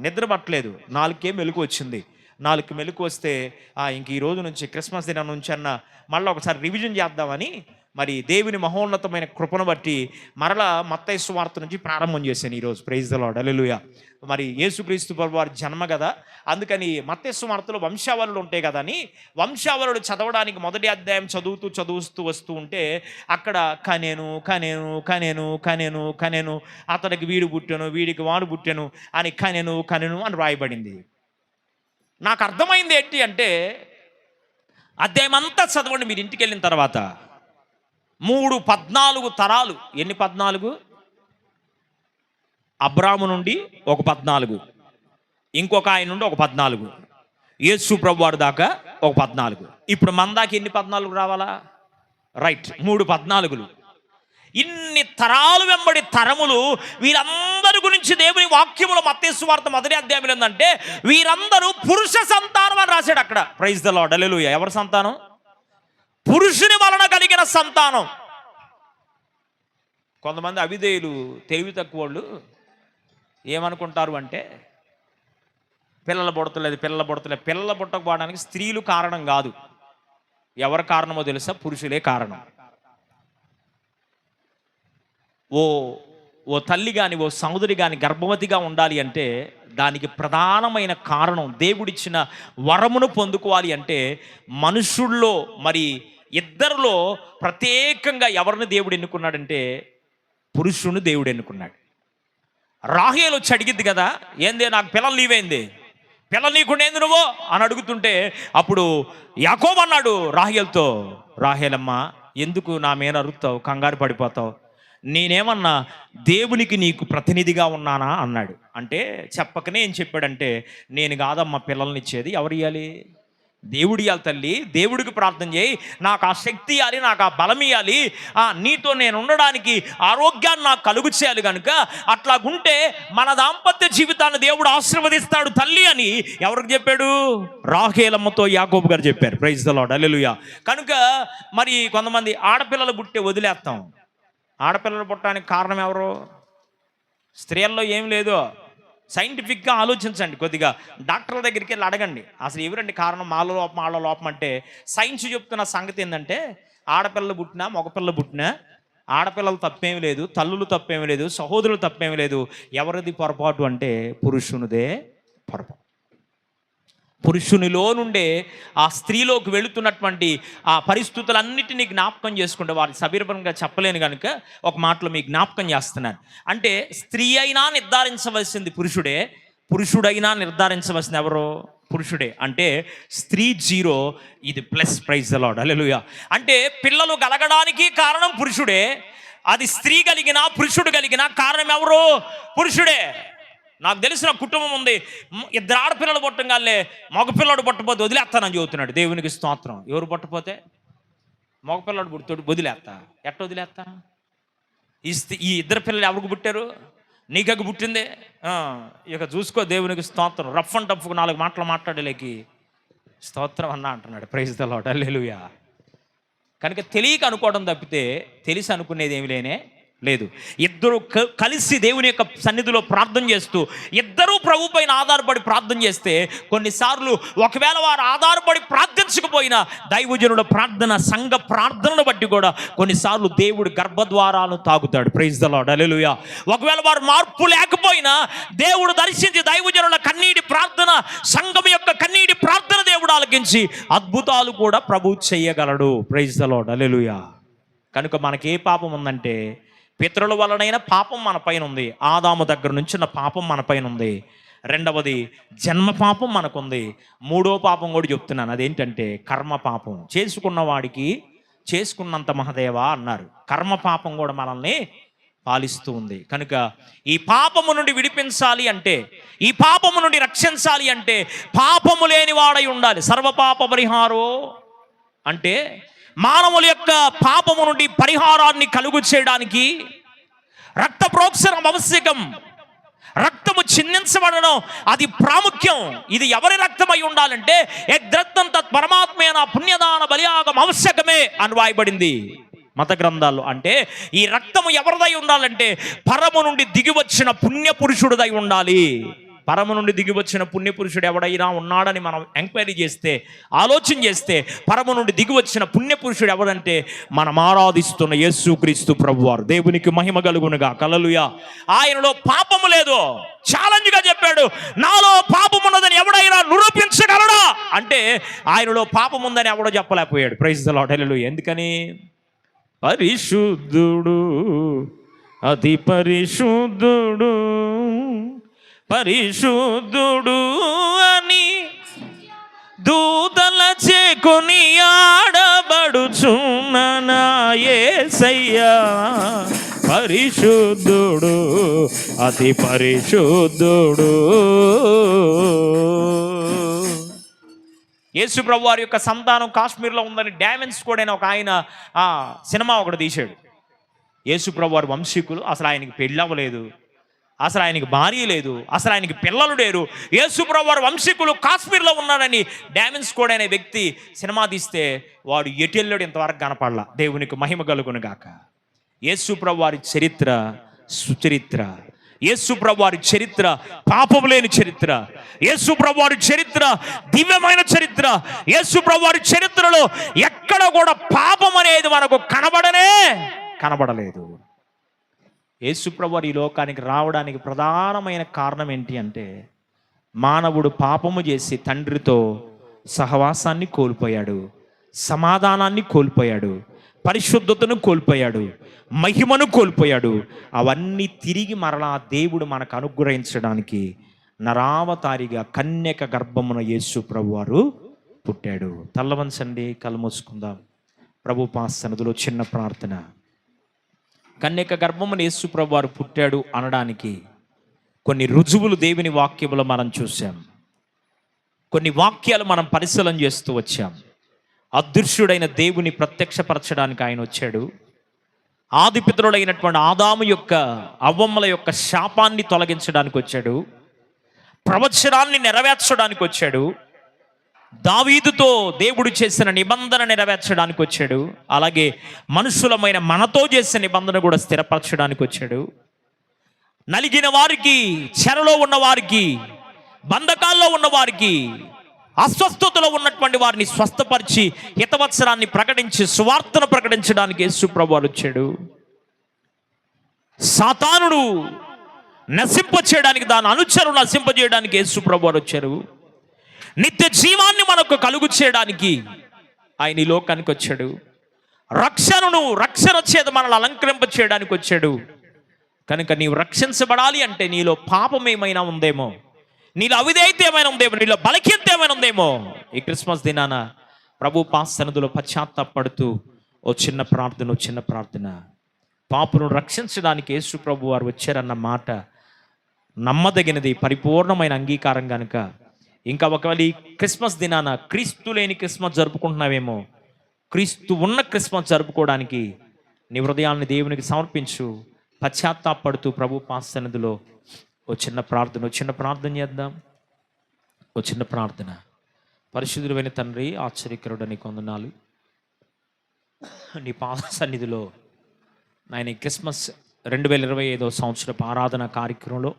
నిద్ర పట్టలేదు, 4కే మెలకు వచ్చింది. 4కి మెలకు వస్తే ఇంక ఈ రోజు నుంచి క్రిస్మస్ దినం నుంచి అన్న మళ్ళీ ఒకసారి రివిజన్ చేద్దామని మరి దేవుని మహోన్నతమైన కృపను బట్టి మరలా మత్తయి సువార్త నుంచి ప్రారంభం చేశాను ఈరోజు. Praise the Lord. హల్లెలూయా. మరి యేసుక్రీస్తు ప్రభు వారి జన్మ కదా, అందుకని మత్తయి సువార్తలో వంశావళులు ఉంటాయి కదా అని వంశావళులు చదవడానికి 1వ అధ్యాయం చదువుతూ వస్తూ ఉంటే అక్కడ కనేను అతడికి వీడు పుట్టాను, వీడికి వాడు పుట్టాను అని కనెను అని రాయబడింది. నాకు అర్థమైంది ఏంటి అంటే, అధ్యాయం అంతా చదవండి మీరు ఇంటికి వెళ్ళిన తర్వాత. 14 తరాలు. ఎన్ని 14? అబ్రాము నుండి ఒక 14, ఇంకొక ఆయన నుండి ఒక 14, యేసు ప్రభువారి దాకా ఒక 14. ఇప్పుడు మన దాకా ఎన్ని 14 రావాలా? రైట్, 3 14. ఇన్ని తరాలు వెంబడి తరములు, వీరందరి గురించి దేవుని వాక్యములో మత్తయి సువార్త 1వ అధ్యాయం ఏంటంటే, వీరందరూ పురుష సంతానం అని రాశాడు అక్కడ. ప్రైజ్ ద లార్డ్, హల్లెలూయా. ఎవరి సంతానం? పురుషుని వలన కలిగిన సంతానం. కొంతమంది అవిధేయులు, తెలివి తక్కువ వాళ్ళు ఏమనుకుంటారు అంటే, పిల్లలు పుడతలేదు. పిల్లలు పుట్టకపోవడానికి స్త్రీలు కారణం కాదు. ఎవరి కారణమో తెలుసా? పురుషులే కారణం. ఓ తల్లి కానీ, ఓ సహోదరి కానీ గర్భవతిగా ఉండాలి అంటే దానికి ప్రధానమైన కారణం, దేవుడిచ్చిన వరమును పొందుకోవాలి అంటే మనుషుల్లో మరి ఇద్దరిలో ప్రత్యేకంగా ఎవరిని దేవుడు ఎన్నుకున్నాడంటే పురుషుని దేవుడు ఎన్నుకున్నాడు. రాహేలు వచ్చి అడిగిద్ది కదా, ఏంది నాకు పిల్లలు నీవేంది, పిల్లలు నీకుండేంది నువ్వు అని అడుగుతుంటే, అప్పుడు యాకోబు అన్నాడు రాహేలుతో, రాహేలమ్మ ఎందుకు నా మీద అరుస్తావు, కంగారు పడిపోతావు, నేనేమన్నా దేవునికి నీకు ప్రతినిధిగా ఉన్నానా అన్నాడు. అంటే చెప్పకనే ఏం చెప్పాడంటే, నేను కాదమ్మా పిల్లల్ని ఇచ్చేది, ఎవరు ఇవ్వాలి? దేవుడు ఇవ్వాలి తల్లి, దేవుడికి ప్రార్థన చేయి, నాకు ఆ శక్తి ఇవ్వాలి, నాకు ఆ బలం ఇవ్వాలి, నీతో నేను ఉండడానికి ఆరోగ్యాన్ని నాకు కలుగు చేయాలి, కనుక అట్లాగుంటే మన దాంపత్య జీవితాన్ని దేవుడు ఆశీర్వదిస్తాడు తల్లి అని ఎవరికి చెప్పాడు? రాహేలమ్మతో యాకోబు గారు చెప్పారు. ప్రైజ్ ద లార్డ్, హల్లెలూయా. కనుక మరి కొంతమంది ఆడపిల్లలు పుట్టే వదిలేస్తాం. ఆడపిల్లలు పుట్టడానికి కారణం ఎవరు? స్త్రీల్లో ఏం లేదు. సైంటిఫిక్గా ఆలోచించండి కొద్దిగా, డాక్టర్ల దగ్గరికి వెళ్ళి అడగండి, అసలు ఎవరండి కారణం, వాళ్ళ లోపం అంటే సైన్స్ చెప్తున్న సంగతి ఏంటంటే, ఆడపిల్లలు పుట్టినా మగపిల్లలు పుట్టినా ఆడపిల్లలు తప్పేమీ లేదు, తల్లులు తప్పేమీ లేదు, సహోదరులు తప్పేమీ లేదు. ఎవరిది పొరపాటు అంటే పురుషునిదే పొరపాటు. పురుషునిలో నుండే ఆ స్త్రీలోకి వెళుతున్నటువంటి ఆ పరిస్థితులన్నిటినీ జ్ఞాపకం చేసుకుంటే, వారి సవివరంగా చెప్పలేను కనుక ఒక మాటలో మీకు జ్ఞాపకం చేస్తున్నాను. అంటే స్త్రీ అయినా నిర్ధారించవలసింది పురుషుడే, పురుషుడైనా నిర్ధారించవలసింది ఎవరో? పురుషుడే. అంటే స్త్రీ 0, ఇది ప్లస్. ప్రైజ్ ద లార్డ్, హల్లెలూయా. అంటే పిల్లలు కలగడానికి కారణం పురుషుడే, అది స్త్రీ కలిగినా పురుషుడు కలిగినా కారణం ఎవరు? పురుషుడే. నాకు తెలిసిన కుటుంబం ఉంది, 2 ఆడపిల్లలు పుట్టంగానే మగపిల్లడు పుట్టపోతే వదిలేస్తానని చెబుతున్నాడు. దేవునికి స్తోత్రం. ఎవరు పుట్టపోతే? మగపిల్లడు పుట్టుతాడు, వదిలేస్తా. ఎట్ట వదిలేస్తా? ఈ 2 పిల్లలు ఎవరికి పుట్టారు? నీకకు పుట్టిందే. ఇక చూసుకో, దేవునికి స్తోత్రం. రఫ్ అండ్ టఫ్కు 4 మాటలు మాట్లాడలేకి స్తోత్రం అన్నా అంటున్నాడు. ప్రైజ్ ద లార్డ్, హల్లెలూయా. కనుక తెలియక అనుకోవడం తప్పితే తెలిసి అనుకునేది ఏమి లేదు. ఇద్దరు కలిసి దేవుని యొక్క సన్నిధిలో ప్రార్థన చేస్తూ, ఇద్దరూ ప్రభు పైన ఆధారపడి ప్రార్థన చేస్తే, కొన్నిసార్లు ఒకవేళ వారు ఆధారపడి ప్రార్థించకపోయినా దైవజనుల ప్రార్థన, సంఘ ప్రార్థనను బట్టి కూడా కొన్నిసార్లు దేవుడు గర్భద్వారాలను తాగుతాడు. ప్రైజ్ ద లార్డ్, హల్లెలూయా. ఒకవేళ వారు మార్పు లేకపోయినా దేవుడు దర్శించి దైవజనుల కన్నీటి ప్రార్థన, సంఘం యొక్క కన్నీటి ప్రార్థన దేవుడు ఆలకించి అద్భుతాలు కూడా ప్రభు చేయగలడు. ప్రైజ్ ద లార్డ్, హల్లెలూయా. కనుక మనకి ఏ పాపం ఉందంటే, పితరుల వలనైన పాపం మన పైన ఉంది. ఆదాము దగ్గర నుంచి ఉన్న పాపం మన పైన ఉంది. రెండవది జన్మ పాపం మనకుంది. 3వ పాపం కూడా చెప్తున్నాను, అదేంటంటే కర్మ పాపం. చేసుకున్న వాడికి చేసుకున్నంత మహదేవా అన్నారు. కర్మ పాపం కూడా మనల్ని పాలిస్తూ ఉంది. కనుక ఈ పాపము నుండి విడిపించాలి అంటే, ఈ పాపము నుండి రక్షించాలి అంటే పాపము లేని వాడై ఉండాలి. సర్వపాప పరిహారో అంటే మానవుల యొక్క పాపము నుండి పరిహారాన్ని కలుగు చేయడానికి రక్త ప్రోక్షణం ఆవశ్యకం. రక్తము చిందించబడడం అది ప్రాముఖ్యం. ఇది ఎవరి రక్తమై ఉండాలంటే యద్రక్తం తత్ పరమాత్మేన పుణ్యదాన బలియాగం ఆవశ్యకమే అని వాయబడింది మత గ్రంథాల్లో. అంటే ఈ రక్తము ఎవరిదై ఉండాలంటే పరము నుండి దిగి వచ్చిన పుణ్య పురుషుడిదై ఉండాలి. పరము నుండి దిగి వచ్చిన పుణ్యపురుషుడు ఎవడైనా ఉన్నాడని మనం ఎంక్వైరీ చేస్తే, ఆలోచన చేస్తే, పరము నుండి దిగి వచ్చిన పుణ్యపురుషుడు ఎవడంటే మనం ఆరాధిస్తున్న యేసుక్రీస్తు ప్రభువారు. దేవునికి మహిమ కలుగునుగా, హల్లెలూయా. ఆయనలో పాపము లేదు. ఛాలెంజ్గా చెప్పాడు, నాలో పాపం ఉన్నదని ఎవడైనా నిరూపించగలడా అంటే ఆయనలో పాపం ఉందని ఎవడో చెప్పలేకపోయాడు. ప్రైజ్ ద లార్డ్, హల్లెలూయా. ఎందుకని? పరిశుద్ధుడు, అతి పరిశుద్ధుడు, పరిశుద్ధుడు అని కొని ఆడబడుచున్న నా యేసయ్యా పరిశుద్ధుడు, అతి పరిశుద్ధుడు. యేసు ప్రభు వారి యొక్క సంతానం కాశ్మీర్లో ఉందని డామెన్స్ కూడా ఒక ఆయన సినిమా ఒకటి తీశాడు. యేసు ప్రభు వారి వంశీకులు, అసలు ఆయనకి పెళ్ళి అవ్వలేదు, అసలు ఆయనకి భార్య లేదు, అసలు ఆయనకి పిల్లలు లేరు. యేసు ప్రభు వారి వంశీకులు కాశ్మీర్లో ఉన్నాడని డామెన్స్ కూడా అనే వ్యక్తి సినిమా తీస్తే వాడు ఎటెళ్ళాడు ఇంతవరకు కనపడలా. దేవునికి మహిమ కలుగును గాక. యేసు ప్రభు వారి చరిత్ర సుచరిత్ర, యేసు ప్రభు వారి చరిత్ర పాపము లేని చరిత్ర, యేసు ప్రభు వారి చరిత్ర దివ్యమైన చరిత్ర. యేసు ప్రభు వారి చరిత్రలో ఎక్కడ కూడా పాపం అనేది మనకు కనబడలేదు. యేసు ప్రభు వారు ఈ లోకానికి రావడానికి ప్రధానమైన కారణం ఏంటి అంటే, మానవుడు పాపము చేసి తండ్రితో సహవాసాన్ని కోల్పోయాడు, సమాధానాన్ని కోల్పోయాడు, పరిశుద్ధతను కోల్పోయాడు, మహిమను కోల్పోయాడు. అవన్నీ తిరిగి మరలా దేవుడు మనకు అనుగ్రహించడానికి నరావతారిగా కన్యక గర్భమున యేసు ప్రభు వారు పుట్టాడు. తల్లవంచండి, కళ్ళు మూసుకుందాం. ప్రభు పాసనదులో చిన్న ప్రార్థన. కన్యక గర్భమున యేసు ప్రభు వారు పుట్టాడు అనడానికి కొన్ని రుజువులు దేవుని వాక్యములో మనం చూసాం. కొన్ని వాక్యాలు మనం పరిశీలన చేస్తూ వచ్చాం. అదృశ్యుడైన దేవుని ప్రత్యక్షపరచడానికి ఆయన వచ్చాడు. ఆదిపితరుడైనటువంటి ఆదాము యొక్క అవ్వమ్మల యొక్క శాపాన్ని తొలగించడానికి వచ్చాడు. ప్రవచనాన్ని నెరవేర్చడానికి వచ్చాడు. దావీదుతో దేవుడు చేసిన నిబంధన నెరవేర్చడానికి వచ్చాడు. అలాగే మనుషులమైన మనతో చేసిన నిబంధన కూడా స్థిరపరచడానికి వచ్చాడు. నలిగిన వారికి, చెరలో ఉన్న వారికి, బంధకాల్లో ఉన్న వారికి, అస్వస్థతలో ఉన్నటువంటి వారిని స్వస్థపరిచి హితవత్సరాన్ని ప్రకటించి సువార్తను ప్రకటించడానికి యేసు ప్రభువు వచ్చాడు. సాతానుడు నశింపచేయడానికి, దాని అనుచరులు నశింపజేయడానికి యేసు ప్రభువు వచ్చారు. నిత్య జీవాన్ని మనకు కలుగు చేయడానికి ఆయన ఈ లోకానికి వచ్చాడు. రక్షణ చేత మనల్ని అలంకరింప చేయడానికి వచ్చాడు. కనుక నీవు రక్షించబడాలి అంటే నీలో పాపం ఏమైనా ఉందేమో, నీలో అవిధేయత ఏమైనా ఉందేమో, నీలో బలహీనత ఏమైనా ఉందేమో, ఈ క్రిస్మస్ దినాన ప్రభు పాసనదులో పశ్చాత్తాపడుతూ ఓ చిన్న ప్రార్థన. పాపును రక్షించడానికి యేసు ప్రభు వారు వచ్చారన్న మాట నమ్మదగినది, పరిపూర్ణమైన అంగీకారం కనుక ఇంకా ఒకవేళ ఈ క్రిస్మస్ దినాన క్రీస్తు లేని క్రిస్మస్ జరుపుకుంటున్నావేమో, క్రీస్తు ఉన్న క్రిస్మస్ జరుపుకోవడానికి నీ హృదయాన్ని దేవునికి సమర్పించు. పశ్చాత్తాపడుతూ ప్రభు పాసనదులో ఓ చిన్న ప్రార్థన చేద్దాం. ఓ చిన్న ప్రార్థన. పరిశుద్ధుడైన తండ్రి, ఆశ్చర్యకరుడు, నీకు వందనాలు. నీ పాద సన్నిధిలో నాయన ఈ క్రిస్మస్ 2025 సంవత్సరపు ఆరాధన కార్యక్రమంలో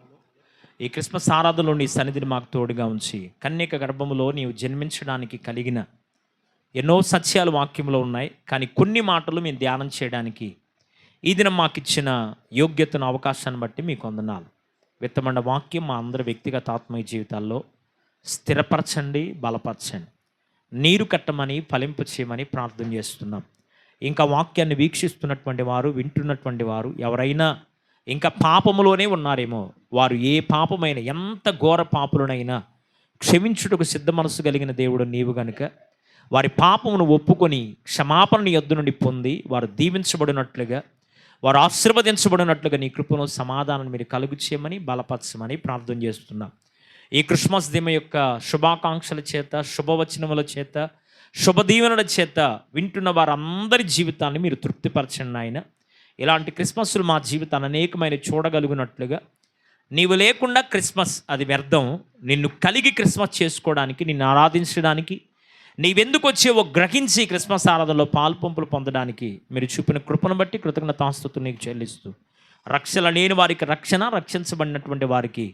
ఈ క్రిస్మస్ ఆరాధనలో నీ సన్నిధిని మాకు తోడుగా ఉంచి, కన్యక గర్భములో నీవు జన్మించడానికి కలిగిన ఎన్నో సత్యాలు వాక్యంలో ఉన్నాయి. కానీ కొన్ని మాటలు మేము ధ్యానం చేయడానికి ఈ దినం మాకు ఇచ్చిన యోగ్యతను, అవకాశాన్ని బట్టి మీకు వందనాలు. విత్తమండ వాక్యం మా అందరి వ్యక్తిగత ఆత్మీయ జీవితాల్లో స్థిరపరచండి, బలపరచండి, నీరు కట్టమని, ఫలింప చేయమని ప్రార్థన చేస్తున్నాం. ఇంకా వాక్యాన్ని వీక్షిస్తున్నటువంటి వారు, వింటున్నటువంటి వారు ఎవరైనా ఇంకా పాపములోనే ఉన్నారేమో, వారు ఏ పాపమైనా, ఎంత ఘోర పాపులనైనా క్షమించుటకు సిద్ధ మనసు కలిగిన దేవుడు నీవు గనుక వారి పాపమును ఒప్పుకొని క్షమాపణ నీ యొద్ద నుండి పొంది వారు దీవించబడినట్లుగా, వారు ఆశీర్వదించబడినట్లుగా నీ కృపను, సమాధానం మీరు కలుగు చేయమని, బలపరచమని ప్రార్థన చేస్తున్నాం. ఈ క్రిస్మస్ దిన యొక్క శుభాకాంక్షల చేత, శుభవచనముల చేత, శుభదీవెనల చేత వింటున్న వారందరి జీవితాన్ని మీరు తృప్తిపరచండి ఆయన. ఇలాంటి క్రిస్మస్లు మా జీవితాన్ని అనేకమైన చూడగలుగునట్లుగా, నీవు లేకుండా క్రిస్మస్ అది వ్యర్థం. నిన్ను కలిగి క్రిస్మస్ చేసుకోవడానికి, నిన్ను ఆరాధించడానికి, నీవెందుకు వచ్చేవో గ్రహించి క్రిస్మస్ ఆరాధనలో పాల్పంపులు పొందడానికి మీరు చూపిన కృపను బట్టి కృతజ్ఞతాస్తుతులు నీకు చెల్లిస్తూ, రక్షణ లేని వారికి రక్షణ, రక్షించబడినటువంటి వారికి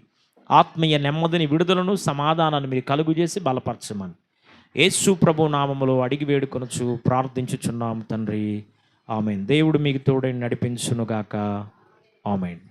ఆత్మీయ నెమ్మదిని, విడుదలను, సమాధానాన్ని మీరు కలుగు చేసి బలపరచమని యేసు ప్రభు నామములో అడిగి వేడుకొనుచు ప్రార్థించుచున్నాము తండ్రి. ఆమేన్. దేవుడు మీకు తోడై నడిపించునుగాక. ఆమేన్.